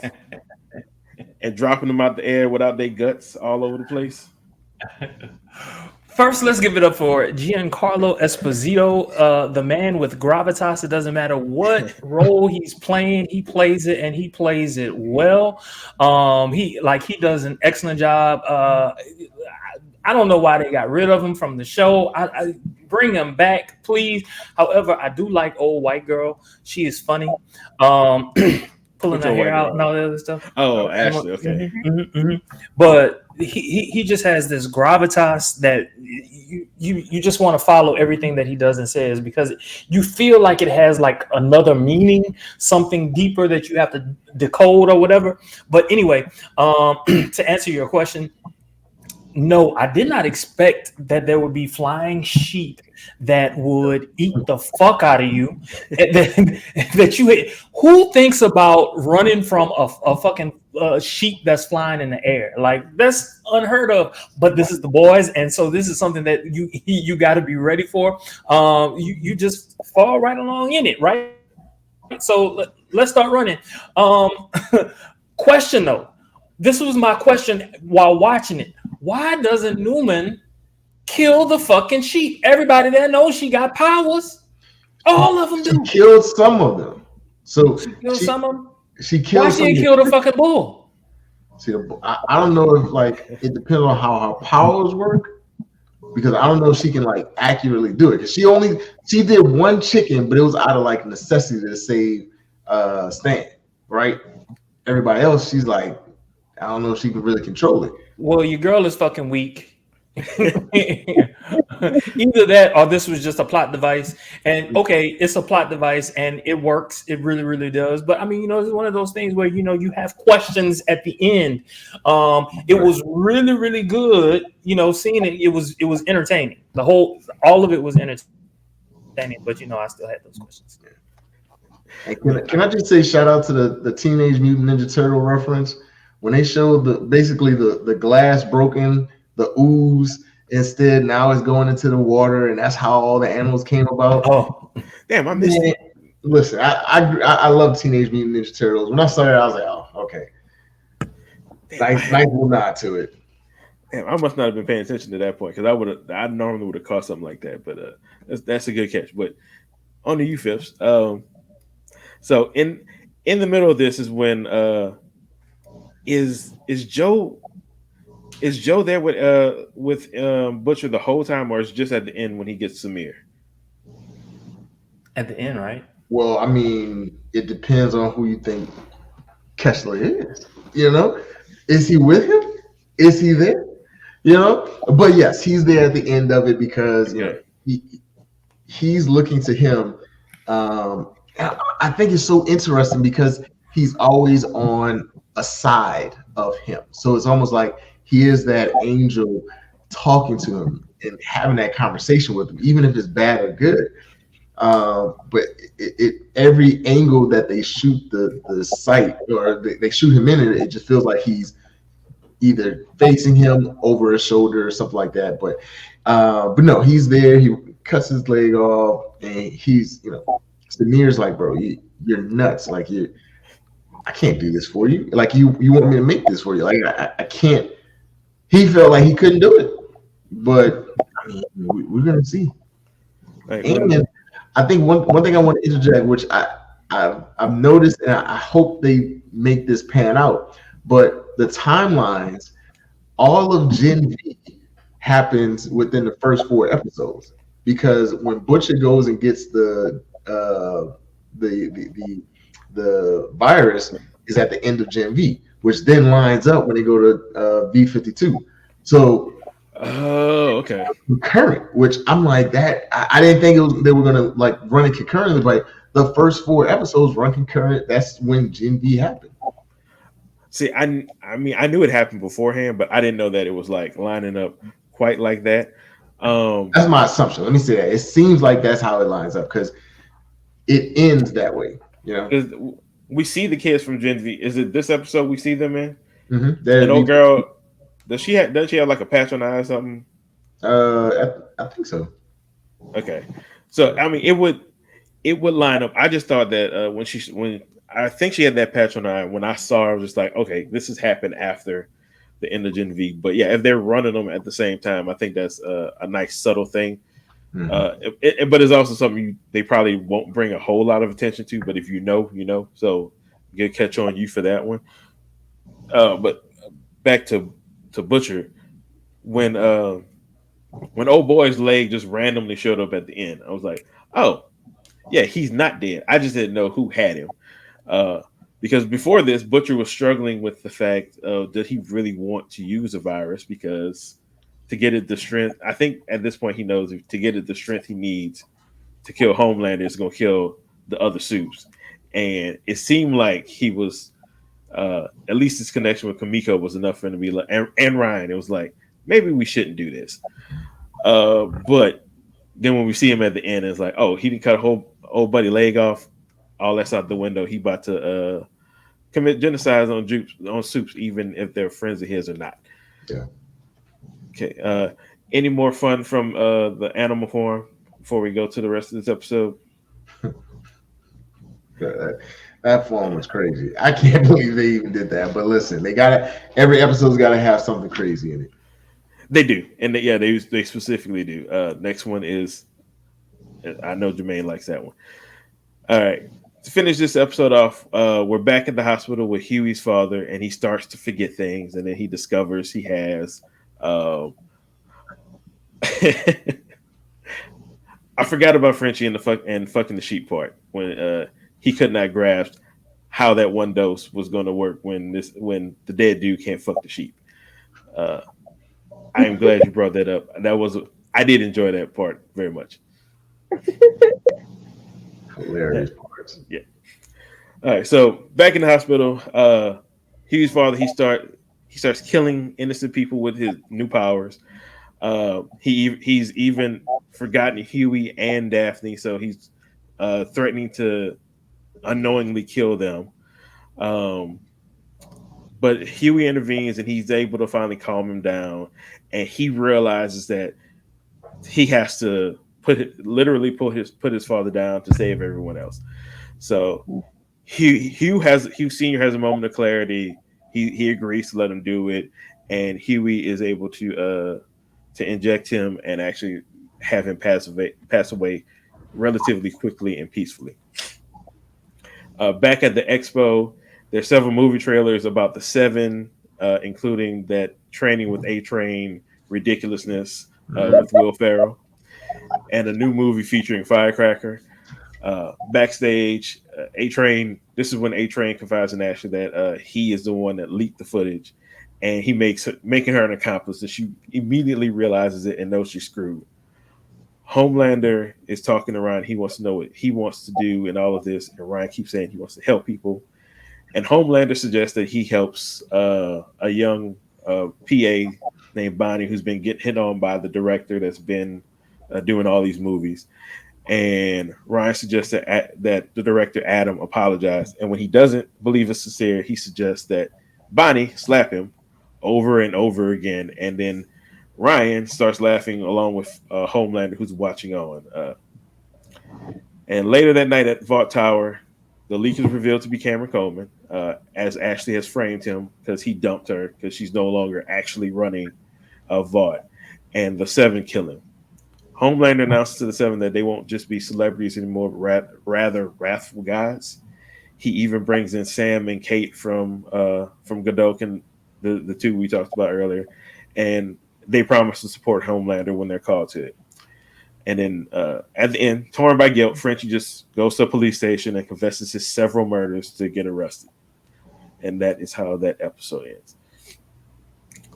and dropping them out the air without their guts all over the place? First, let's give it up for Giancarlo Esposito, the man with gravitas. It doesn't matter what role he's playing, he plays it and he plays it well. He does an excellent job. I don't know why they got rid of him from the show. I bring him back, please. However, I do like old white girl. She is funny. Pulling her hair out and all that other stuff. Oh, Ashley, okay. But he just has this gravitas that you just want to follow everything that he does and says, because you feel like it has like another meaning, something deeper that you have to decode or whatever. But anyway, to answer your question, no, I did not expect that there would be flying sheep that would eat the fuck out of you. that you hit. Who thinks about running from a fucking sheep that's flying in the air? Like, that's unheard of. But this is the boys, and so this is something that you got to be ready for. You just fall right along in it, right? So let's start running. Question though, this was my question while watching it. Why doesn't Newman kill the fucking sheep? Everybody there knows she got powers. All of them do. She killed some of them. So she killed some of them. She killed. Why she didn't kill the fucking bull? See, I don't know if like it depends on how her powers work, because I don't know if she can like accurately do it. Because she did one chicken, but it was out of like necessity to save Stan, right? Everybody else, she's like, I don't know if she can really control it. Well, your girl is fucking weak. Either that or this was just a plot device. And okay, it's a plot device and it works. It really, really does. But I mean, it's one of those things where you have questions at the end. It was really, really good. Seeing it, it was entertaining. All of it was entertaining. But I still had those questions. And can I just say shout out to the Teenage Mutant Ninja Turtle reference? When they showed basically the glass broken, the ooze instead now is going into the water, and that's how all the animals came about. Oh, damn! I missed it. Listen, I love Teenage Mutant Ninja Turtles. When I saw it, I was like, oh, okay. Nice little nod to it. Damn, I must not have been paying attention to that point, because I normally would have caught something like that. But that's a good catch. But on to you, Phipps. So in the middle of this is when is Joe there with Butcher the whole time, or is it just at the end when he gets Samir? At the end, right? Well, I mean, it depends on who you think Kessler is. Is he with him? Is he there? But yes, he's there at the end of it because he's looking to him. I think it's so interesting because he's always on a side of him. So it's almost like he is that angel talking to him and having that conversation with him, even if it's bad or good. But every angle that they shoot the sight or they shoot him in it just feels like he's either facing him over his shoulder or something like that. But no, he's there. He cuts his leg off, and he's Samir's like, bro, you're nuts. Like I can't do this for you. Like you want me to make this for you. Like I can't. He felt like he couldn't do it, but I mean, we're gonna see. Right, and I think one thing I want to interject, which I've noticed, and I hope they make this pan out. But the timelines, all of Gen V happens within the first 4 episodes, because when Butcher goes and gets the virus is at the end of Gen V, which then lines up when they go to V52. So, okay, concurrent. Which I'm like that. I didn't think they were gonna like run it concurrently, but the first 4 episodes run concurrent. That's when Gen V happened. See, I mean, I knew it happened beforehand, but I didn't know that it was like lining up quite like that. That's my assumption. Let me say that. It seems like that's how it lines up because it ends that way. We see the kids from Gen V. Is it this episode we see them in? Mm-hmm. That old girl, does she have like a patch on her eye or something? I think so. Okay, so I mean, it would line up. I just thought that when I think she had that patch on her eye, when I saw her, I was just like, okay, this has happened after the Inogen V. But yeah, if they're running them at the same time, I think that's a nice subtle thing. But it's also something they probably won't bring a whole lot of attention to. But if you know, you know. So good catch on you for that one. But back to Butcher when old boy's leg just randomly showed up at the end. I was like, oh yeah, he's not dead. I just didn't know who had him. Uh, because before this, Butcher was struggling with the fact of did he really want to use a virus? Because to get it the strength, I think at this point he knows to get it the strength he needs to kill Homelander is going to kill the other suits. And it seemed like he was, at least his connection with Kamiko was enough for him to be like, and Ryan, it was like, maybe we shouldn't do this. But then when we see him at the end, it's like, oh, he didn't cut a whole old buddy leg off. All that's out the window. He about to commit genocide on soups, even if they're friends of his or not. Yeah. Okay. Any more fun from the animal form before we go to the rest of this episode? That form was crazy. I can't believe they even did that. But listen, they got every episode's got to have something crazy in it. They do, and they specifically do. Next one is, I know Jermaine likes that one. All right, to finish this episode off, we're back at the hospital with Huey's father, and he starts to forget things, and then he discovers he has. I forgot about Frenchie and fucking the sheep part when he could not grasp how that one dose was going to work when the dead dude can't fuck the sheep. I am glad you brought that up. I did enjoy that part very much. Hilarious parts. Yeah. All right. So back in the hospital, Hugh's father he starts killing innocent people with his new powers. He's even forgotten Huey and Daphne, so he's threatening to unknowingly kill them. But Huey intervenes and he's able to finally calm him down, and he realizes that he has to put his father down to save everyone else. So Hugh Senior has a moment of clarity. He agrees to let him do it, and Huey is able to inject him and actually have him pass away relatively quickly and peacefully. Back at the expo, there's several movie trailers about the Seven, including that Training with A-Train ridiculousness with Will Ferrell, and a new movie featuring Firecracker. Backstage, A-Train. This is when A-Train confides in Ashley that he is the one that leaked the footage, and he making her an accomplice. And she immediately realizes it and knows she's screwed. Homelander is talking to Ryan. He wants to know what he wants to do in all of this, and Ryan keeps saying he wants to help people. And Homelander suggests that he helps a young PA named Bonnie, who's been getting hit on by the director that's been doing all these movies. And Ryan suggests that the director Adam apologize, and when he doesn't believe it's sincere, he suggests that Bonnie slap him over and over again, and then Ryan starts laughing along with Homelander, who's watching on. And later that night at Vought Tower, the leak is revealed to be Cameron Coleman, as Ashley has framed him because he dumped her because she's no longer actually running Vought, and the Seven kill him. Homelander announces to the Seven that they won't just be celebrities anymore, but rather wrathful gods. He even brings in Sam and Kate from Godot and the two we talked about earlier, and they promise to support Homelander when they're called to it. And then at the end, torn by guilt, Frenchie just goes to a police station and confesses his several murders to get arrested. And that is how that episode ends.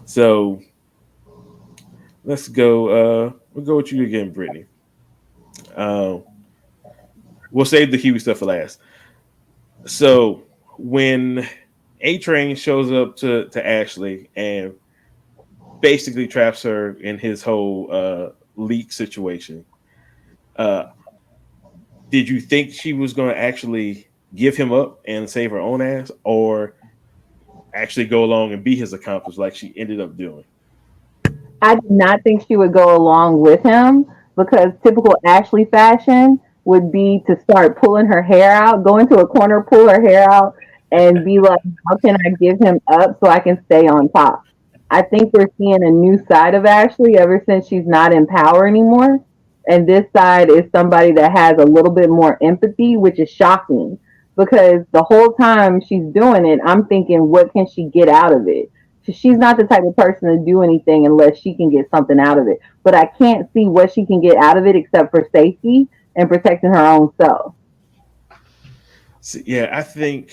So let's go. We'll go with you again, Brittany. We'll save the Huey stuff for last. So when A-Train shows up to Ashley and basically traps her in his whole leak situation, did you think she was going to actually give him up and save her own ass, or actually go along and be his accomplice like she ended up doing? I did not think she would go along with him, because typical Ashley fashion would be to start pulling her hair out, go into a corner, pull her hair out, and be like, how can I give him up so I can stay on top? I think we're seeing a new side of Ashley ever since she's not in power anymore. And this side is somebody that has a little bit more empathy, which is shocking because the whole time she's doing it, I'm thinking, what can she get out of it? She's not the type of person to do anything unless she can get something out of it. But I can't see what she can get out of it except for safety and protecting her own self. So, yeah, I think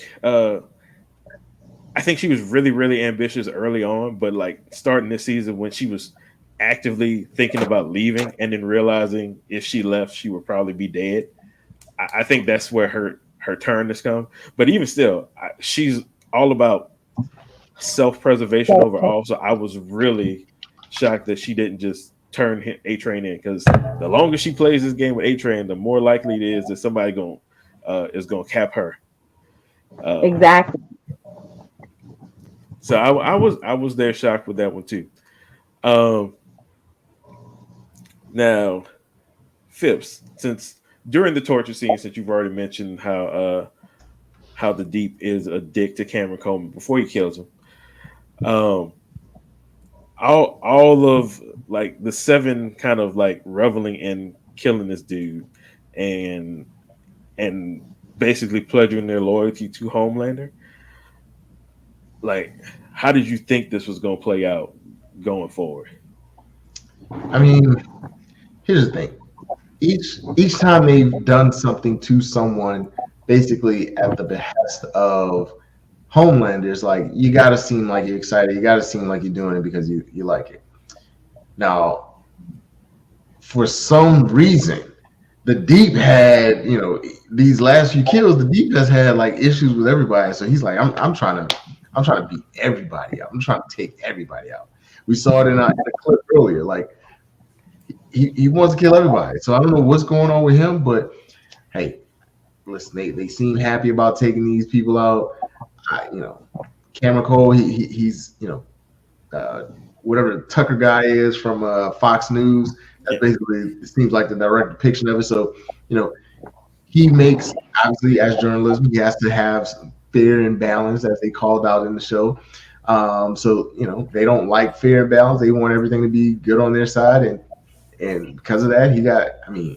she was really, really ambitious early on, but like starting this season when she was actively thinking about leaving and then realizing if she left, she would probably be dead. I think that's where her turn has come. But even still, she's all about self-preservation overall. So I was really shocked that she didn't just turn A Train in, because the longer she plays this game with A Train, the more likely it is that somebody is gonna cap her. Exactly. So I was there shocked with that one too. Now, Phipps, since during the torture scene, since you've already mentioned how the Deep is a dick to Cameron Coleman before he kills him, all of like the seven kind of like reveling in killing this dude and basically pledging their loyalty to Homelander. Like, how did you think this was going to play out going forward? I mean, here's the thing. Each time they've done something to someone, basically at the behest of Homelander, it's like you got to seem like you're excited. You got to seem like you're doing it because you like it. Now, for some reason, the Deep had, these last few kills, the Deep has had like issues with everybody. So he's like, I'm trying to beat everybody out. I'm trying to take everybody out. We saw it in a clip earlier. Like he wants to kill everybody. So I don't know what's going on with him, but hey, listen, they seem happy about taking these people out. Cameron Cole, he's whatever Tucker guy is from Fox News. That's basically, it seems like the direct depiction of it. So, he makes, obviously, as journalism, he has to have some fair and balance, as they called out in the show. So, they don't like fair and balance. They want everything to be good on their side. And because of that,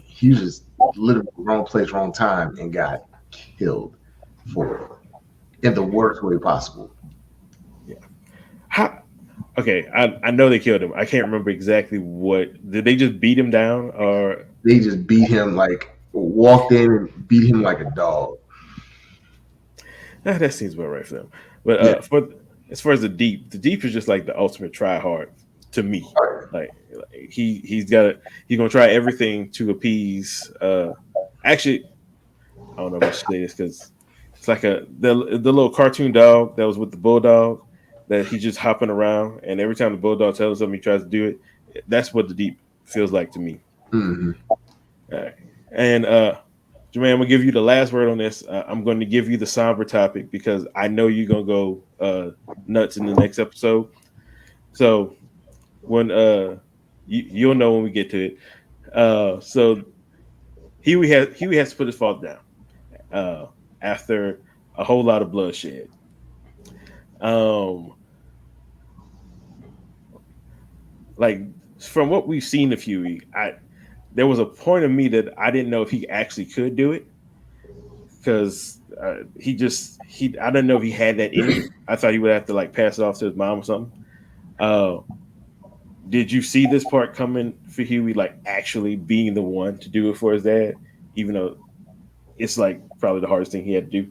he was just literally wrong place, wrong time, and got killed in the worst way possible. Yeah. Okay, I know they killed him. I can't remember exactly what. Did they just beat him down, or they just beat him, like walked in and beat him like a dog? That seems about right for them. But as far as the Deep is just like the ultimate try hard to me. Like he's gonna try everything to appease. Actually, I don't know if I should say this because it's like the little cartoon dog that was with the bulldog that he's just hopping around, and every time the bulldog tells him something, he tries to do it. That's what the Deep feels like to me. Mm-hmm. All right. And Jermaine, I'm gonna give you the last word on this. I'm going to give you the somber topic because I know you're gonna go nuts in the next episode. So when you'll know when we get to it. So Huey has to put his father down after a whole lot of bloodshed. Like from what we've seen of Huey, there was a point of me that I didn't know if he actually could do it because I didn't know if he had that in him. I thought he would have to like pass it off to his mom or something. Did you see this part coming for Huey, like actually being the one to do it for his dad, even though it's like probably the hardest thing he had to do?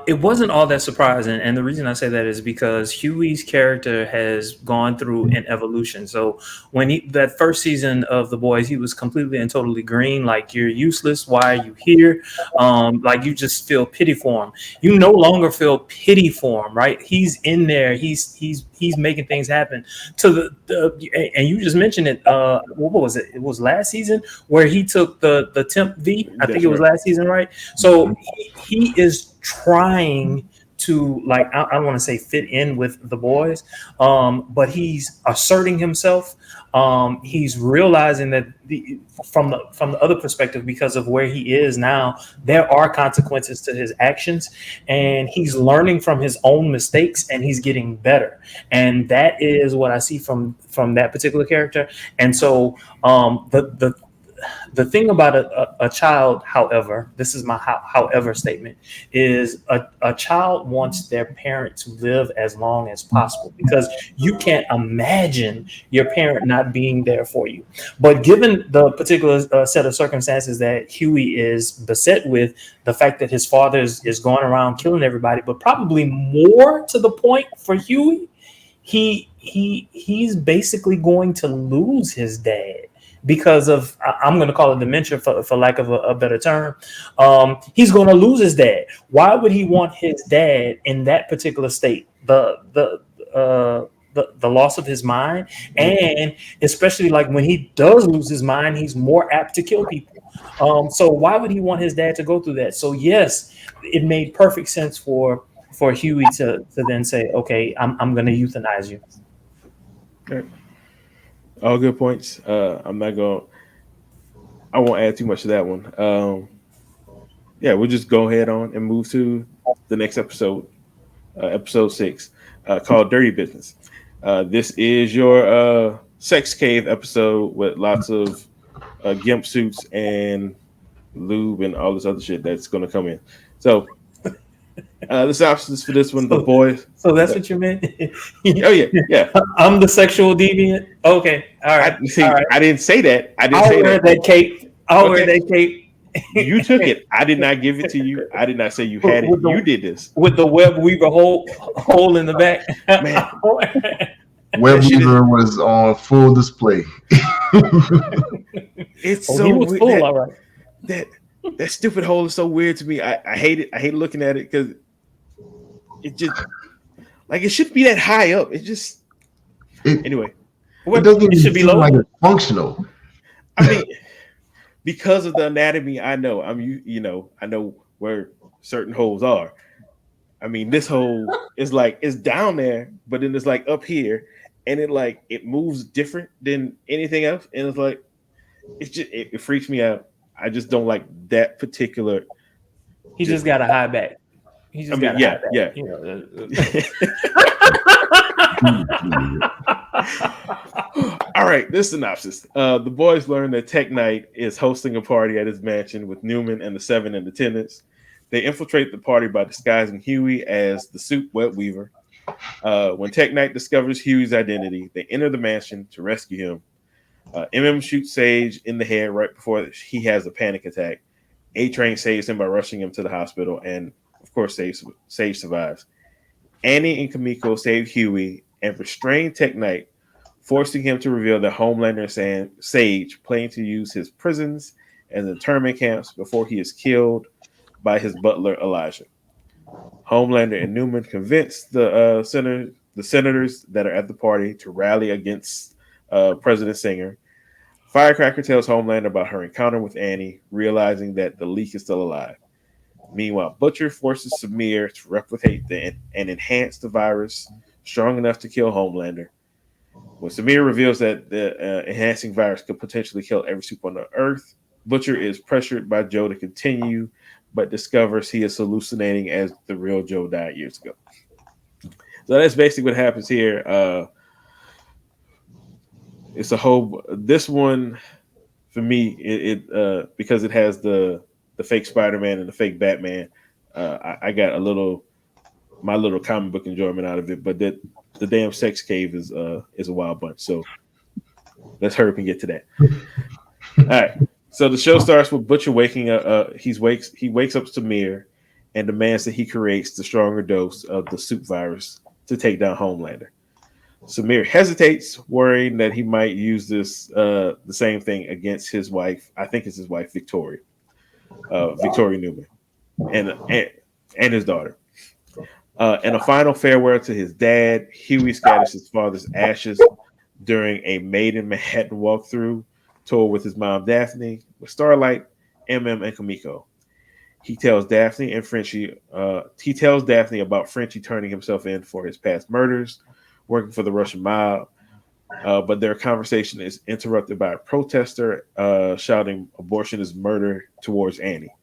It wasn't all that surprising, and the reason I say that is because Huey's character has gone through an evolution. So when that first season of The Boys, he was completely and totally green, like you're useless. Why are you here? Like you just feel pity for him. You no longer feel pity for him, right? He's in there. He's making things happen. To and you just mentioned it. What was it? It was last season where he took the Temp V. I think it was last season, right? So he is trying to like I don't want to say fit in with the boys, but he's asserting himself. He's realizing that from the other perspective, because of where he is now, there are consequences to his actions, and he's learning from his own mistakes, and he's getting better. And that is what I see from that particular character. And so the thing about a child, however, this is my however statement, is a child wants their parent to live as long as possible because you can't imagine your parent not being there for you. But given the particular set of circumstances that Huey is beset with, the fact that his father is going around killing everybody, but probably more to the point for Huey, he's basically going to lose his dad because of I'm going to call it dementia for lack of a better term. He's going to lose his dad. Why would he want his dad in that particular state? The loss of his mind, and especially like when he does lose his mind, he's more apt to kill people. So why would he want his dad to go through that? So yes, it made perfect sense for Huey to then say, okay, I'm going to euthanize you. Okay. All good points. I'm not going. I won't add too much to that one. Yeah, we'll just go ahead on and move to the next episode, episode 6, called "Dirty Business." This is your sex cave episode with lots of gimp suits and lube and all this other shit that's going to come in. So, the synopsis for this one: the boys. So that's what you meant? Oh yeah. I'm the sexual deviant. Okay, all right. All right. I didn't say that. I didn't say wear that cape. I'll wear that cape. You took it. I did not give it to you. I did not say you had it. You did this with the web weaver hole in the back. Man, web weaver was on full display. It's so he was full, all right. That stupid hole is so weird to me. I hate it. I hate looking at it because it just like it shouldn't be that high up. Anyway. It doesn't even seem like it's functional. I mean, because of the anatomy, I know. I know where certain holes are. I mean, this hole is like it's down there, but then it's like up here, and it moves different than anything else, and it's like it freaks me out. I just don't like that particular. He just got a high back. He just got a high back. Yeah. You know, All right, this synopsis. The boys learn that Tech Knight is hosting a party at his mansion with Newman and the 7 in attendance. They infiltrate the party by disguising Huey as the suit web weaver. When Tech Knight discovers Huey's identity, they enter the mansion to rescue him. MM shoots Sage in the head right before he has a panic attack. A-Train saves him by rushing him to the hospital, and of course, Sage survives. Annie and Kamiko save Huey and restrain Tech Knight, forcing him to reveal that Homelander and Sage plan to use his prisons as internment camps before he is killed by his butler Elijah. Homelander and Newman convince the senators that are at the party to rally against President Singer. Firecracker tells Homelander about her encounter with Annie, realizing that the leak is still alive. Meanwhile, Butcher forces Samir to replicate and enhance the virus strong enough to kill Homelander. When Samir reveals that the enhancing virus could potentially kill every super on the Earth, Butcher is pressured by Joe to continue, but discovers he is hallucinating as the real Joe died years ago. So that's basically what happens here. It's a whole. This one, for me, it because it has the fake Spider-Man and the fake Batman. I got my little comic book enjoyment out of it, but the damn sex cave is a wild bunch. So let's hurry up and get to that. All right. So the show starts with Butcher waking up. He wakes up Samir and demands that he creates the stronger dose of the soup virus to take down Homelander. Samir hesitates, worrying that he might use this the same thing against his wife. I think it's his wife, Victoria Newman, and his daughter. And a final farewell to his dad, Huey scatters his father's ashes during a Made in Manhattan walkthrough tour with his mom, Daphne, with Starlight, MM, and Kamiko. He tells Daphne and Frenchie. He tells Daphne about Frenchie turning himself in for his past murders, working for the Russian mob. But their conversation is interrupted by a protester shouting abortion is murder towards Annie.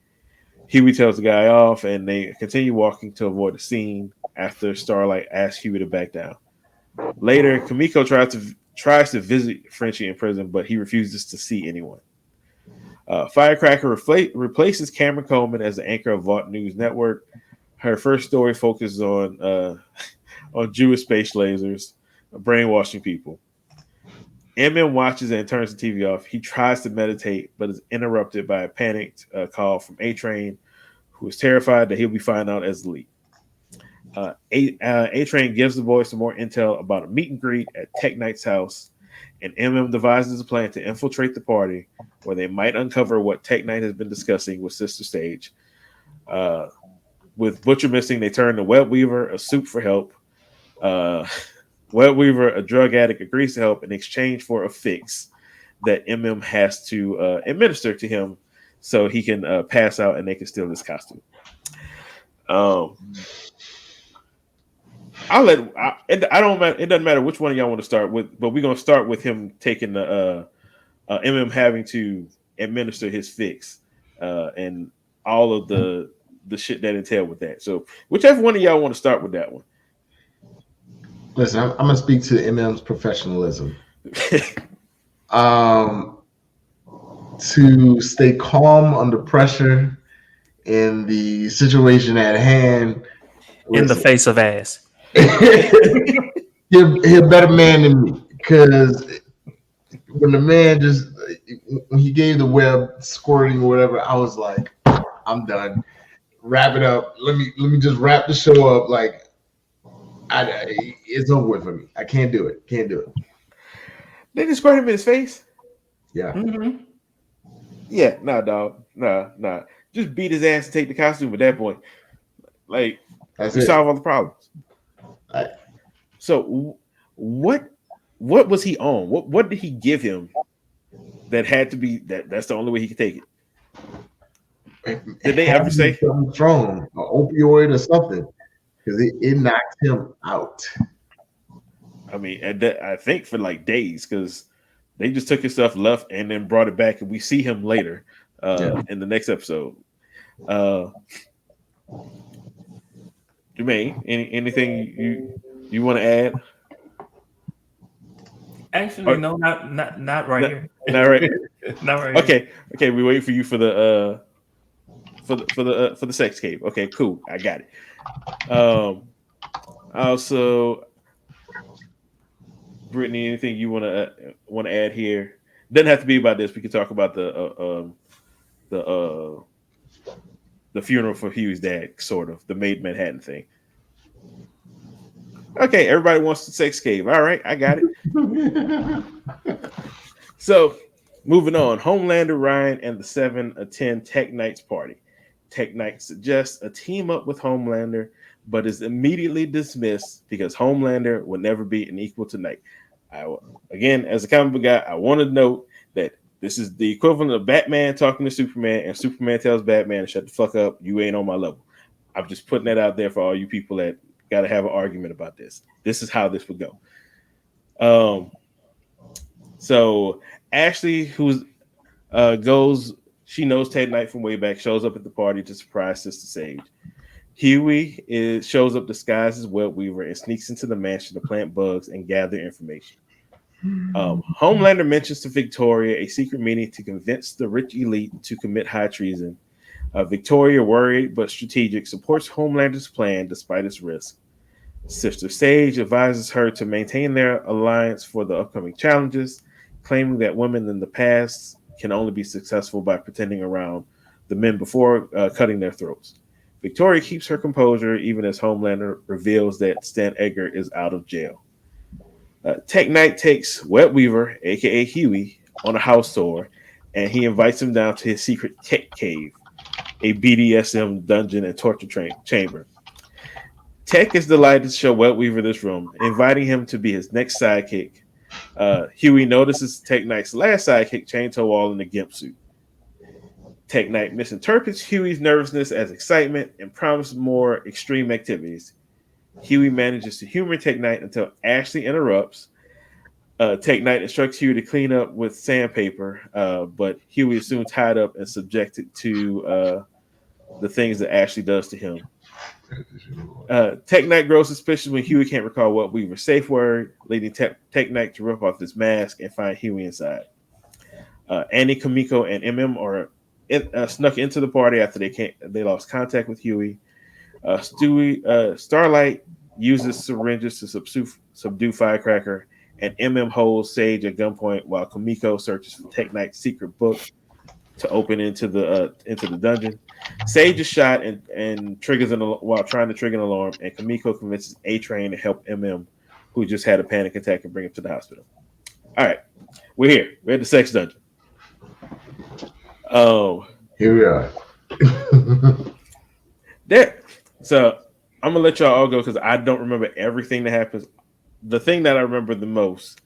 Huey tells the guy off, and they continue walking to avoid the scene after Starlight asks Huey to back down. Later, Kamiko tries to visit Frenchie in prison, but he refuses to see anyone. Firecracker replaces Cameron Coleman as the anchor of Vault News Network. Her first story focuses on on Jewish space lasers brainwashing people. MM watches and turns the TV off. He tries to meditate, but is interrupted by a panicked call from A-Train, who is terrified that he'll be found out as the lead. A-Train gives the boys some more intel about a meet and greet at Tech Knight's house, and MM devises a plan to infiltrate the party, where they might uncover what Tech Knight has been discussing with Sister Stage. With Butcher missing, they turn to Web Weaver, a soup for help. Web Weaver, a drug addict, agrees to help in exchange for a fix that MM has to administer to him so he can pass out and they can steal his costume. It doesn't matter which one of y'all want to start with, but we're gonna start with him taking the MM having to administer his fix and all of the shit that entail with that. So whichever one of y'all want to start with that one. Listen, I'm gonna speak to MM's professionalism. To stay calm under pressure in the situation at hand. In the face of ass. He's a better man than me, because when the man when he gave the web squirting or whatever, I was like, I'm done. Wrap it up. Let me just wrap the show up. Like, it's over with for me. I can't do it. They just squirt him in his face. Yeah. Mm-hmm. Yeah. Nah, dog. Nah. Just beat his ass and take the costume at that point. Like, we solve all the problems. So, what was he on? What did he give him that had to be that's the only way he could take it? Did they ever say something strong, an opioid or something? Because it knocked him out. I mean, I think for like days, because they just took his stuff, left, and then brought it back, and we see him later in the next episode. Jermaine, anything you want to add? Actually, no, not right here. Not right. Not right here. Okay. We wait for you for the sex cave. Okay, cool. I got it. Also, Brittany, anything you want to add here? Doesn't have to be about this. We can talk about the funeral for Hugh's dad, sort of the Maid Manhattan thing. Okay, everybody wants the sex cave. All right, I got it. So, moving on. Homelander, Ryan, and the Seven attend Tech Knight's party. Tech Knight suggests a team up with Homelander, but is immediately dismissed because Homelander will never be an equal to Knight. Again, as a comic book guy, I want to note that this is the equivalent of Batman talking to Superman, and Superman tells Batman, "Shut the fuck up, you ain't on my level." I'm just putting that out there for all you people that got to have an argument about this. This is how this would go. So Ashley, who goes, she knows Ted Knight from way back, shows up at the party to surprise Sister Sage. Huey shows up disguised as Web Weaver and sneaks into the mansion to plant bugs and gather information. Homelander mentions to Victoria a secret meeting to convince the rich elite to commit high treason. Victoria, worried but strategic, supports Homelander's plan despite its risk. Sister Sage advises her to maintain their alliance for the upcoming challenges, claiming that women in the past can only be successful by pretending around the men before cutting their throats. Victoria keeps her composure even as Homelander reveals that Stan Edgar is out of jail. Tech Knight takes Web Weaver, aka Huey, on a house tour, and he invites him down to his secret tech cave, a BDSM dungeon and torture chamber. Tech is delighted to show Web Weaver this room, inviting him to be his next sidekick. Huey notices Tech Knight's last sidekick, Chainsaw Wall, in a gimp suit. Tech Knight misinterprets Huey's nervousness as excitement and promises more extreme activities. Huey manages to humor Tech Knight until Ashley interrupts. Tech Knight instructs Huey to clean up with sandpaper, but Huey is soon tied up and subjected to the things that Ashley does to him. Tech Knight grows suspicious when Huey can't recall what Weaver's safe word, leading Tech Knight to rip off his mask and find Huey inside. Annie, Kamiko, and MM are snuck into the party after they lost contact with Huey. Starlight uses syringes to subdue Firecracker, and MM holds Sage at gunpoint while Kamiko searches for Tech Knight's secret book to open into the dungeon. Sage is shot and triggers while trying to trigger an alarm, and Kamiko convinces A-Train to help MM, who just had a panic attack, and bring him to the hospital. All right, we're here. We're at the sex dungeon. Oh, here we are. There. So I'm gonna let y'all all go because I don't remember everything that happens. The thing that I remember the most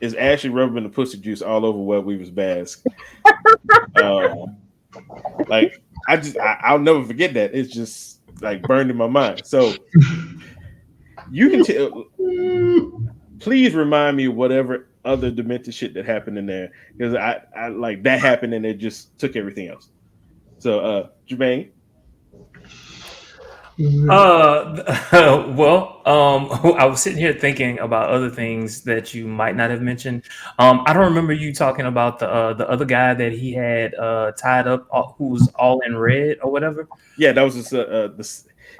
is Ashley rubbing the pussy juice all over Web Weaver's mask. Like I'll never forget that. It's just like burned in my mind. So you can tell. Please remind me of whatever other demented shit that happened in there because I like that happened and it just took everything else. So Jermaine. Well, I was sitting here thinking about other things that you might not have mentioned. I don't remember you talking about the other guy that he had tied up, who was all in red or whatever. Yeah, that was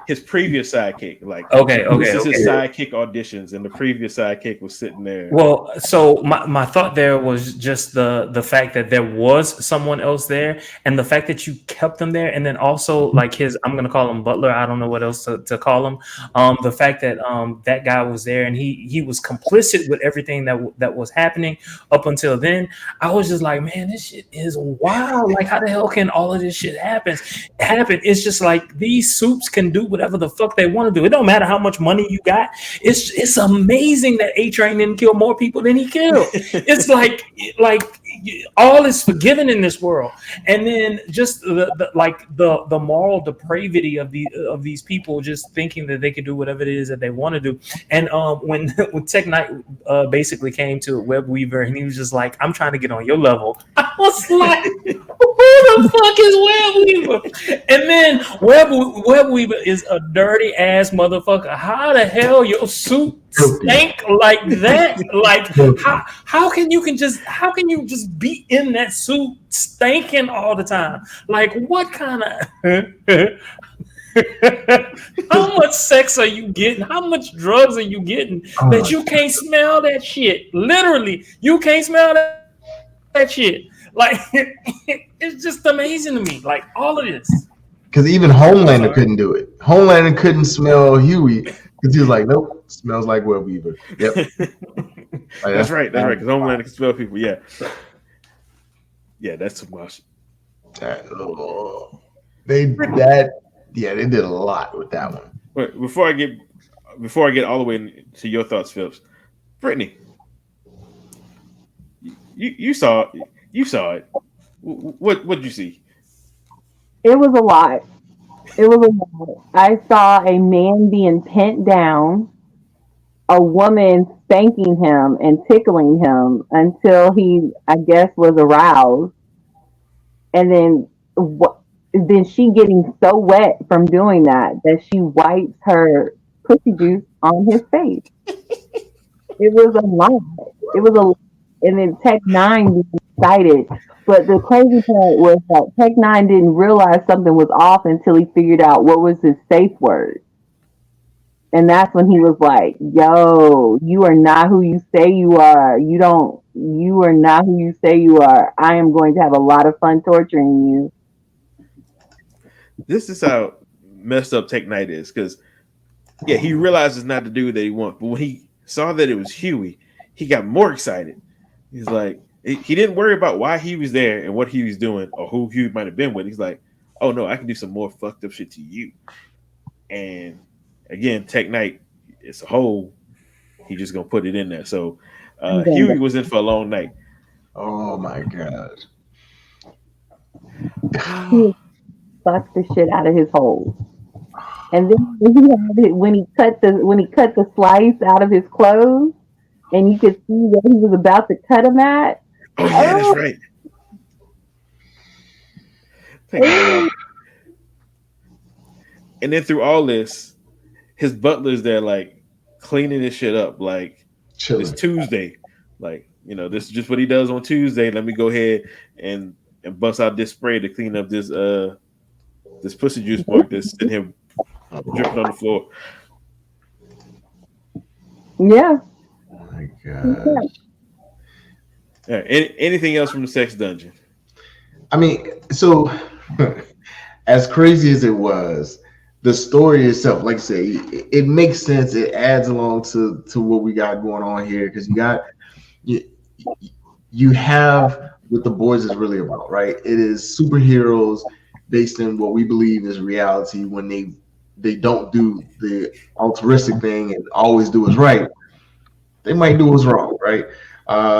his previous sidekick. Like, this is his sidekick auditions, and the previous sidekick was sitting there. Well, so my thought there was just the fact that there was someone else there, and the fact that you kept them there, and then also like I'm gonna call him Butler. I don't know what else to call him. The fact that that guy was there and he was complicit with everything that was happening up until then. I was just like, man, this shit is wild. Like, how the hell can all of this shit happen? It's just like these soups can do whatever the fuck they want to do. It don't matter how much money you got. It's amazing that A-Train didn't kill more people than he killed. It's like all is forgiven in this world. And then just the moral depravity of these people just thinking that they could do whatever it is that they want to do. And when Tech Knight basically came to Web Weaver and he was just like, I'm trying to get on your level. I was like, who the fuck is Web Weaver? And then Web Weaver is a dirty ass motherfucker. How the hell your suit stink like that? Like how can you just be in that suit stinking all the time? Like, what kind of how much sex are you getting? How much drugs are you getting that you can't smell that shit? Literally, you can't smell that shit. Like, it's just amazing to me. Like, all of this. Because even Homelander couldn't do it. Homelander couldn't smell Huey because he was like, nope, smells like Web Weaver. Yep. That's right. Because Homelander can smell people. Yeah. Yeah, that's too much. They did a lot with that one. But before I get all the way to your thoughts, Phillips, Brittany, you saw it. What did you see? It was a lot. I saw a man being pent down, a woman spanking him and tickling him until he, I guess, was aroused. And then she getting so wet from doing that she wipes her pussy juice on his face. It was a lot. And then Tech Nine was excited. But the crazy part was that Tech Nine didn't realize something was off until he figured out what was his safe word. And that's when he was like, yo, you are not who you say you are. You are not who you say you are. I am going to have a lot of fun torturing you. This is how messed up Tech Knight is, because he realizes not the dude that he wants. But when he saw that it was Huey, he got more excited. He's like, he didn't worry about why he was there and what he was doing or who Huey might have been with. He's like, oh no, I can do some more fucked up shit to you. And again, Tech Knight, it's a hole. He just gonna put it in there. So Huey was in for a long night. Oh my god. He sucked the shit out of his holes. And then when he cut the slice out of his clothes, and you could see where he was about to cut him at. Oh yeah, that's Oh, right. Thinking about that. And then through all this, his butler's there like cleaning his shit up. Like it's Chilling. Tuesday. Like, this is just what he does on Tuesday. Let me go ahead and bust out this spray to clean up this pussy juice mark that's sitting here dripping on the floor. yeah. Oh my gosh. All right, anything else from the sex dungeon? I mean, so as crazy as it was, the story itself, like I say, it makes sense. It adds along to what we got going on here because you, you have what the boys is really about, right? It is superheroes based in what we believe is reality when they don't do the altruistic thing and always do what's right. They might do what's wrong, right?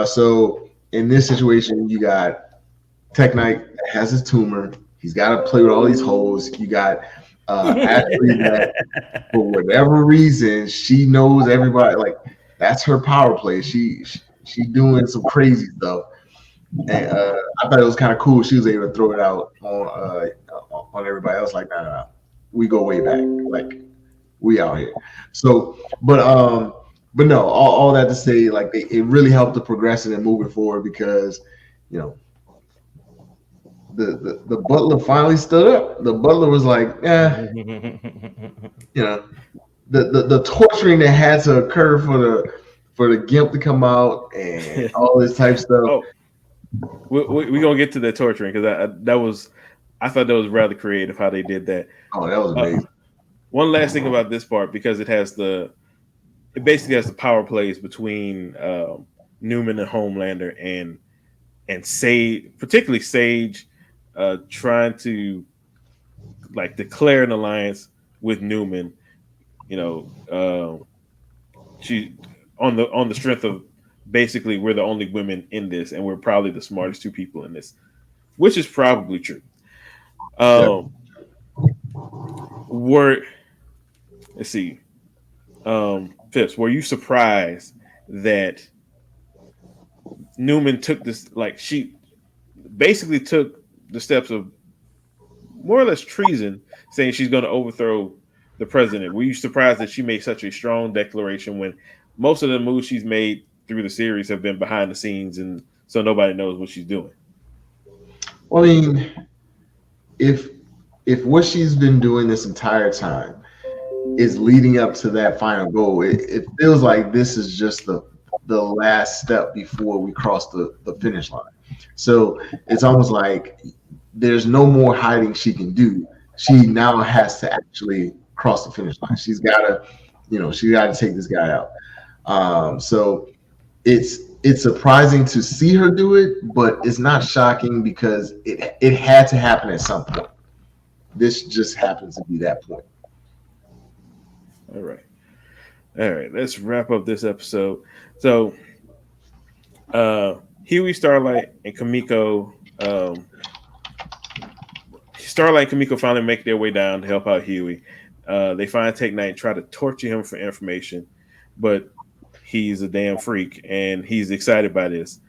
So in this situation, you got Tech Knight that has his tumor. He's got to play with all these holes. You got Ashley that, for whatever reason, she knows everybody. Like that's her power play. She doing some crazy stuff, and I thought it was kind of cool. She was able to throw it out on everybody else. Like, nah, we go way back. Like we out here. So, but no, all that to say, like it really helped the progression and moving forward because, you know, the butler finally stood up. The butler was like, you know, the torturing that had to occur for the gimp to come out and all this type stuff. Oh, we gonna get to that torturing because I thought that was rather creative how they did that. Oh, that was amazing. One last thing about this part because it basically has the power plays between Newman and Homelander and Sage, particularly Sage, trying to like declare an alliance with Newman. She on the strength of basically we're the only women in this, and we're probably the smartest two people in this, which is probably true. Let's see, Phipps, were you surprised that Newman took this? Like she basically took the steps of more or less treason, saying she's going to overthrow the president. Were you surprised that she made such a strong declaration when most of the moves she's made through the series have been behind the scenes, and so nobody knows what she's doing? Well, I mean, if what she's been doing this entire time is leading up to that final goal, it feels like this is just the last step before we cross the finish line. So it's almost like there's no more hiding she can do. She now has to actually cross the finish line. She's got to take this guy out. So it's surprising to see her do it, but it's not shocking because it had to happen at some point. This just happens to be that point. All right. Let's wrap up this episode. So, Huey, Starlight, and Kamiko. Starlight and Kamiko finally make their way down to help out Huey. They find Tech Knight and try to torture him for information, but he's a damn freak and he's excited by this.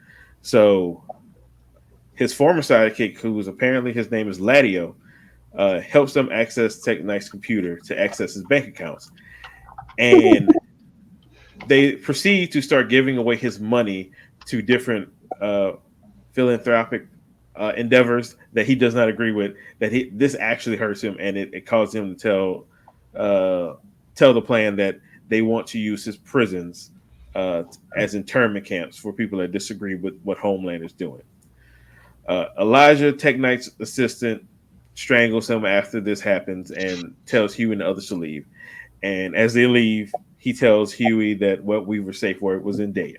So his former sidekick, who's apparently his name is Ladio, helps them access Tech Knight's computer to access his bank accounts. And they proceed to start giving away his money to different philanthropic endeavors that he does not agree with. This actually hurts him, and it caused him to tell the plan that they want to use his prisons as internment camps for people that disagree with what Homeland is doing. Elijah, Tech Knight's assistant, strangles him after this happens and tells Huey and the others to leave. And as they leave, he tells Huey that what Weaver's safe word was in Daya.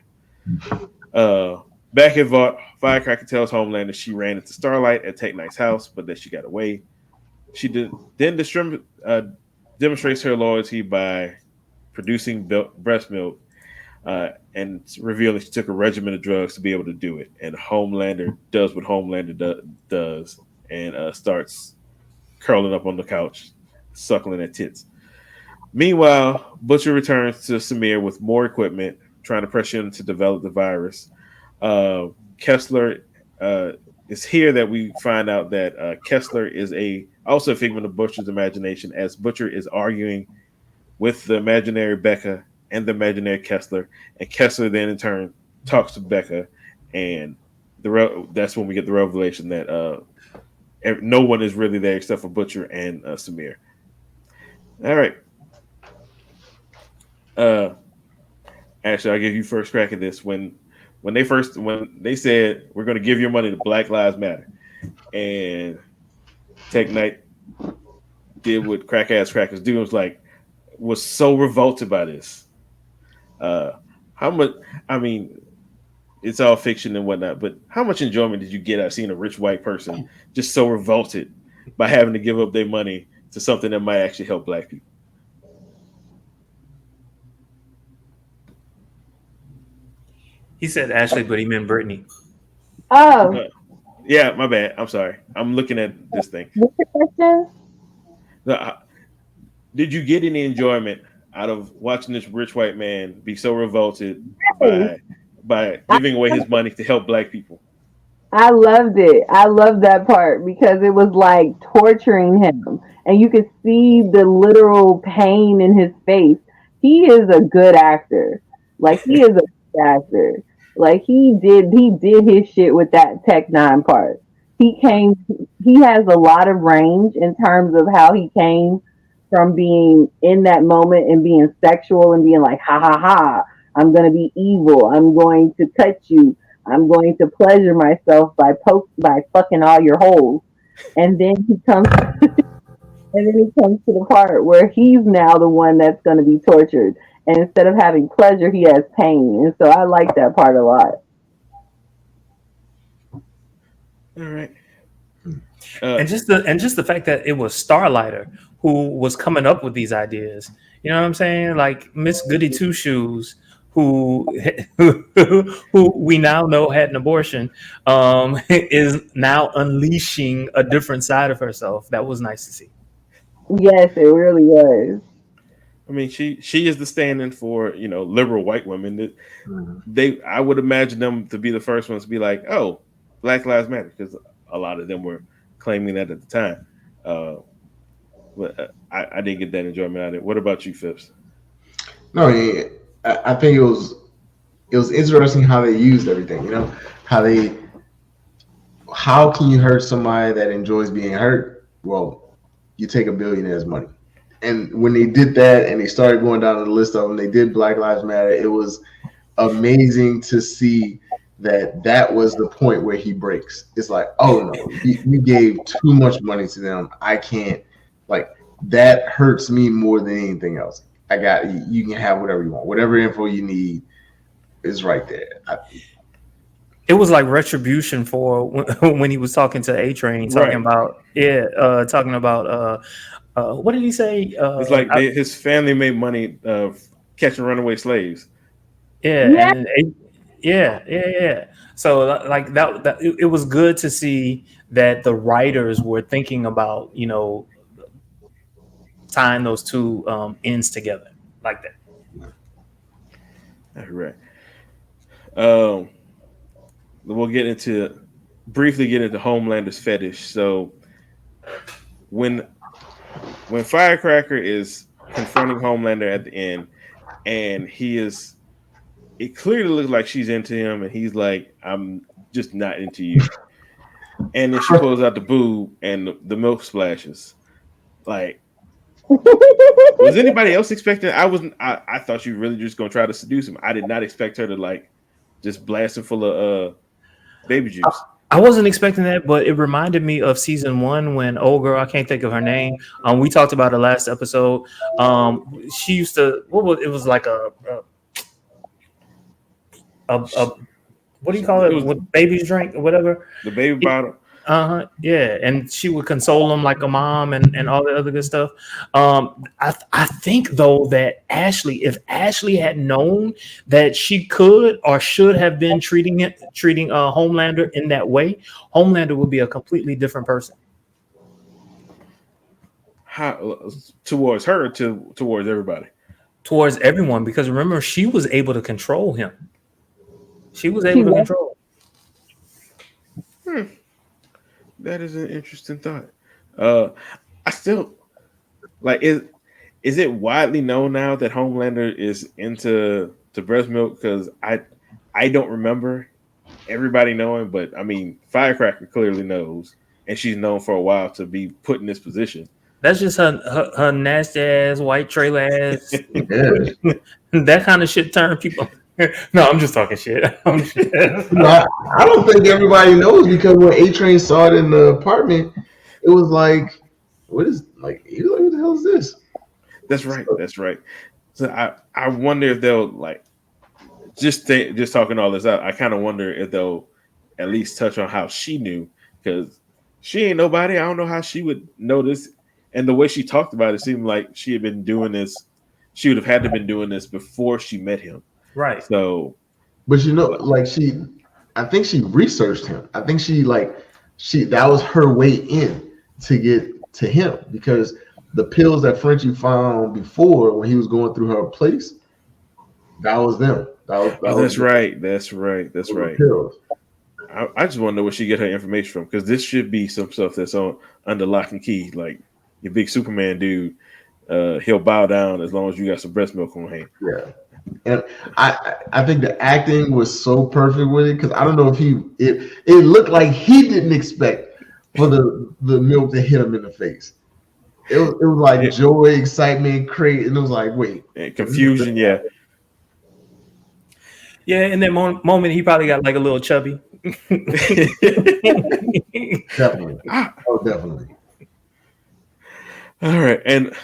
Back at Vought, Firecracker tells Homelander she ran into Starlight at Tech Knight's house, but that she got away. She demonstrates her loyalty by producing breast milk and revealing she took a regimen of drugs to be able to do it. And Homelander does what Homelander does and starts curling up on the couch, suckling at tits. Meanwhile, Butcher returns to Samir with more equipment, trying to pressure him to develop the virus. Kessler it's here that we find out that Kessler is also a figment of Butcher's imagination, as Butcher is arguing with the imaginary Becca and the imaginary Kessler, and Kessler then in turn talks to Becca, and that's when we get the revelation that no one is really there except for Butcher and Samir. All right. Actually, I'll give you first crack at this. When they said we're going to give your money to Black Lives Matter, and Tech Knight did what crack ass crackers do, was so revolted by this. How much? I mean, it's all fiction and whatnot, but how much enjoyment did you get out of seeing a rich white person just so revolted by having to give up their money to something that might actually help Black people? He said Ashley, but he meant Brittany. Oh. Yeah, my bad. I'm sorry. I'm looking at this thing. What's the question? Did you get any enjoyment out of watching this rich white man be so revolted by giving away his money to help Black people? I loved it. I loved that part because it was like torturing him, and you could see the literal pain in his face. He is a good actor. Like, he is a good actor. Like, he did his shit with that Tech Nine part. He has a lot of range in terms of how he came from being in that moment and being sexual and being like, ha ha ha, I'm gonna be evil, I'm going to touch you, I'm going to pleasure myself by fucking all your holes. And then he comes to the part where he's now the one that's going to be tortured. And instead of having pleasure, he has pain. And so I like that part a lot. All right. And just the fact that it was Starlighter who was coming up with these ideas. You know what I'm saying? Like Miss Goody Two Shoes, who we now know had an abortion, is now unleashing a different side of herself. That was nice to see. Yes, it really was. I mean, she is the stand-in for liberal white women. I would imagine them to be the first ones to be like, oh, Black Lives Matter, because a lot of them were claiming that at the time. But I didn't get that enjoyment out of it. What about you, Phipps? No, I think it was interesting how they used everything. How can you hurt somebody that enjoys being hurt? Well, you take a billionaire's money. And when they did that and they started going down the list of them, they did Black Lives Matter. It was amazing to see that was the point where he breaks. It's like, oh no, you gave too much money to them. I can't, that hurts me more than anything else. I got you can have whatever you want. Whatever info you need is right there. It was like retribution for when he was talking to A-Train, talking about what did he say? It's like his family made money catching runaway slaves. Yeah. So like that it was good to see that the writers were thinking about tying those two ends together like that. All right. We'll briefly get into Homelander's fetish. So when Firecracker is confronting Homelander at the end, and it clearly looks like she's into him, and he's like, I'm just not into you. And then she pulls out the boob and the milk splashes. Like, was anybody else expecting? I thought she was really just gonna try to seduce him. I did not expect her to just blast him full of baby juice. I wasn't expecting that, but it reminded me of season 1 when old girl, I can't think of her name. We talked about her last episode. She used to it was like a what do you call it? What babies drink or whatever? The baby bottle. Yeah, and she would console him like a mom and all the other good stuff. I think though that if Ashley had known that she could or should have been treating Homelander in that way, Homelander would be a completely different person. How towards her towards everybody? Towards everyone, because remember, she was able to control him. She was She able to was. control. That is an interesting thought. I still like is it widely known now that Homelander is into breast milk? Because I don't remember everybody knowing, but I mean Firecracker clearly knows, and she's known for a while to be put in this position. That's just her nasty ass white trailer ass. Yeah. That kind of shit turn people. No, I'm just talking shit. I don't think everybody knows because when A Train saw it in the apartment, it was like, what is like? He was like, what the hell is this? That's right. That's right. So I wonder if they'll like just talking all this out. I kind of wonder if they'll at least touch on how she knew, because she ain't nobody. I don't know how she would know this. And the way she talked about it seemed like she had been doing this. She would have had to been doing this before she met him. Right. So, but I think she researched him. I think that was her way in to get to him, because the pills that Frenchie found before when he was going through her place, that was them. That's right. That's right. Pills. I just want to know where she get her information from, because this should be some stuff that's on under lock and key. Like your big Superman dude, he'll bow down as long as you got some breast milk on hand. Yeah. And I think the acting was so perfect with it, because I don't know if it looked like he didn't expect for the milk to hit him in the face. It was like joy, excitement, crazy, and it was like, wait, confusion, yeah. Yeah, in that moment, he probably got like a little chubby. Definitely. Oh, definitely. All right, and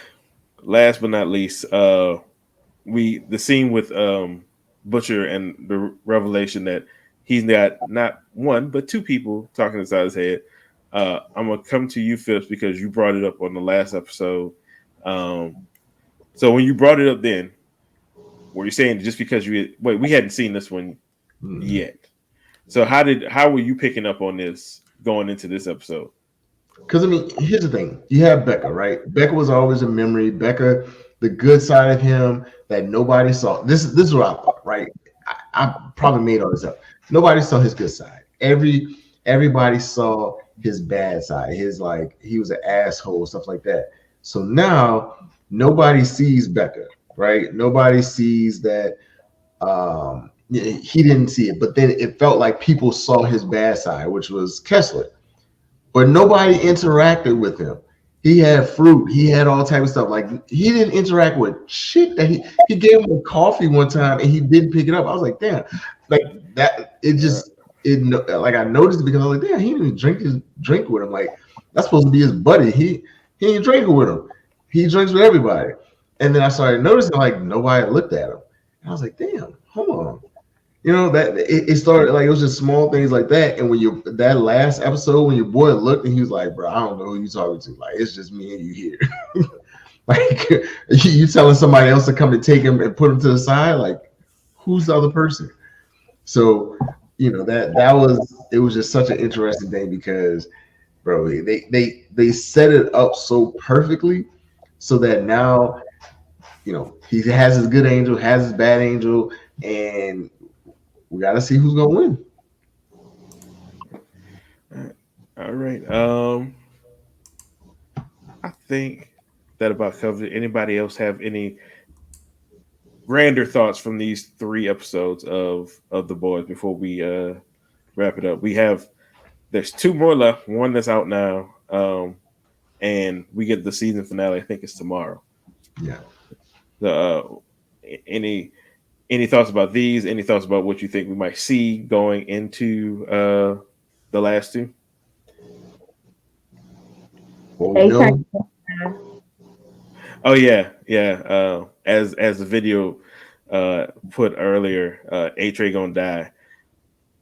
last but not least, the scene with Butcher and the revelation that he's got not one but two people talking inside his head. I'm gonna come to you, Phipps, because you brought it up on the last episode. So when you brought it up, then were you saying just because we hadn't seen this one yet? So how were you picking up on this going into this episode? Because I mean, here's the thing: you have Becca, right? Becca was always a memory. Becca, the good side of him that nobody saw. This is what I thought, right? I probably made all this up. Nobody saw his good side. Everybody saw his bad side. His like he was an asshole, stuff like that. So now nobody sees Becca, right? Nobody sees that. He didn't see it, but then it felt like people saw his bad side, which was Kessler. But nobody interacted with him. He had fruit. He had all type of stuff. Like he didn't interact with shit. That he gave him a coffee one time and he didn't pick it up. I was like, damn, like that. Like I noticed it because I was like, damn, he didn't drink with him. Like that's supposed to be his buddy. He ain't drinking with him. He drinks with everybody. And then I started noticing like nobody looked at him. And I was like, damn, hold on. You know, that it started like it was just small things like that. And when that last episode, when your boy looked and he was like, bro, I don't know who you talking to. Like, it's just me and you here. Like you telling somebody else to come and take him and put him to the side, like who's the other person? So, you know, it was just such an interesting thing because bro, they set it up so perfectly so that now, you know, he has his good angel, has his bad angel, and we got to see who's going to win. All right. I think that about covers it. Anybody else have any grander thoughts from these 3 episodes of The Boys before we wrap it up? There's 2 more left. One that's out now. And we get the season finale. I think it's tomorrow. Yeah. Any thoughts about these? Any thoughts about what you think we might see going into the last 2? Oh yeah. As the video put earlier, A-Tray gonna die.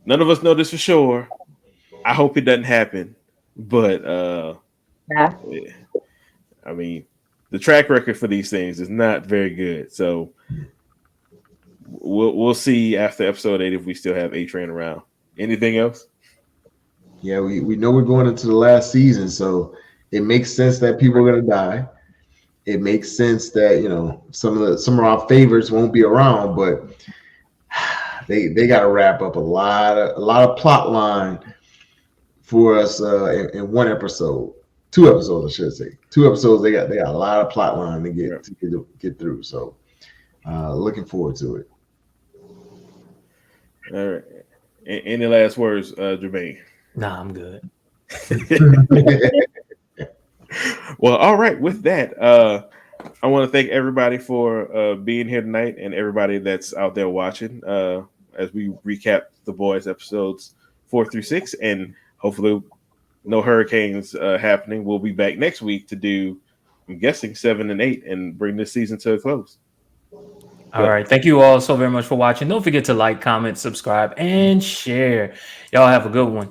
None of us know this for sure. I hope it doesn't happen, but Yeah. I mean, the track record for these things is not very good. So we'll see after episode 8 if we still have A Train around. Anything else? Yeah, we know we're going into the last season, so it makes sense that people are gonna die. It makes sense that some of our favorites won't be around, but they got to wrap up a lot of plot line for us in one episode, 2 episodes, I should say. 2 episodes. They got a lot of plot line to get through. So looking forward to it. All right. Any last words, Jermaine? Nah, I'm good. Well, all right. With that, I want to thank everybody for being here tonight and everybody that's out there watching as we recap The Boys episodes 4 through 6, and hopefully no hurricanes happening. We'll be back next week to do, I'm guessing, 7 and 8 and bring this season to a close. All right. Thank you all so very much for watching. Don't forget to like, comment, subscribe, and share. Y'all have a good one.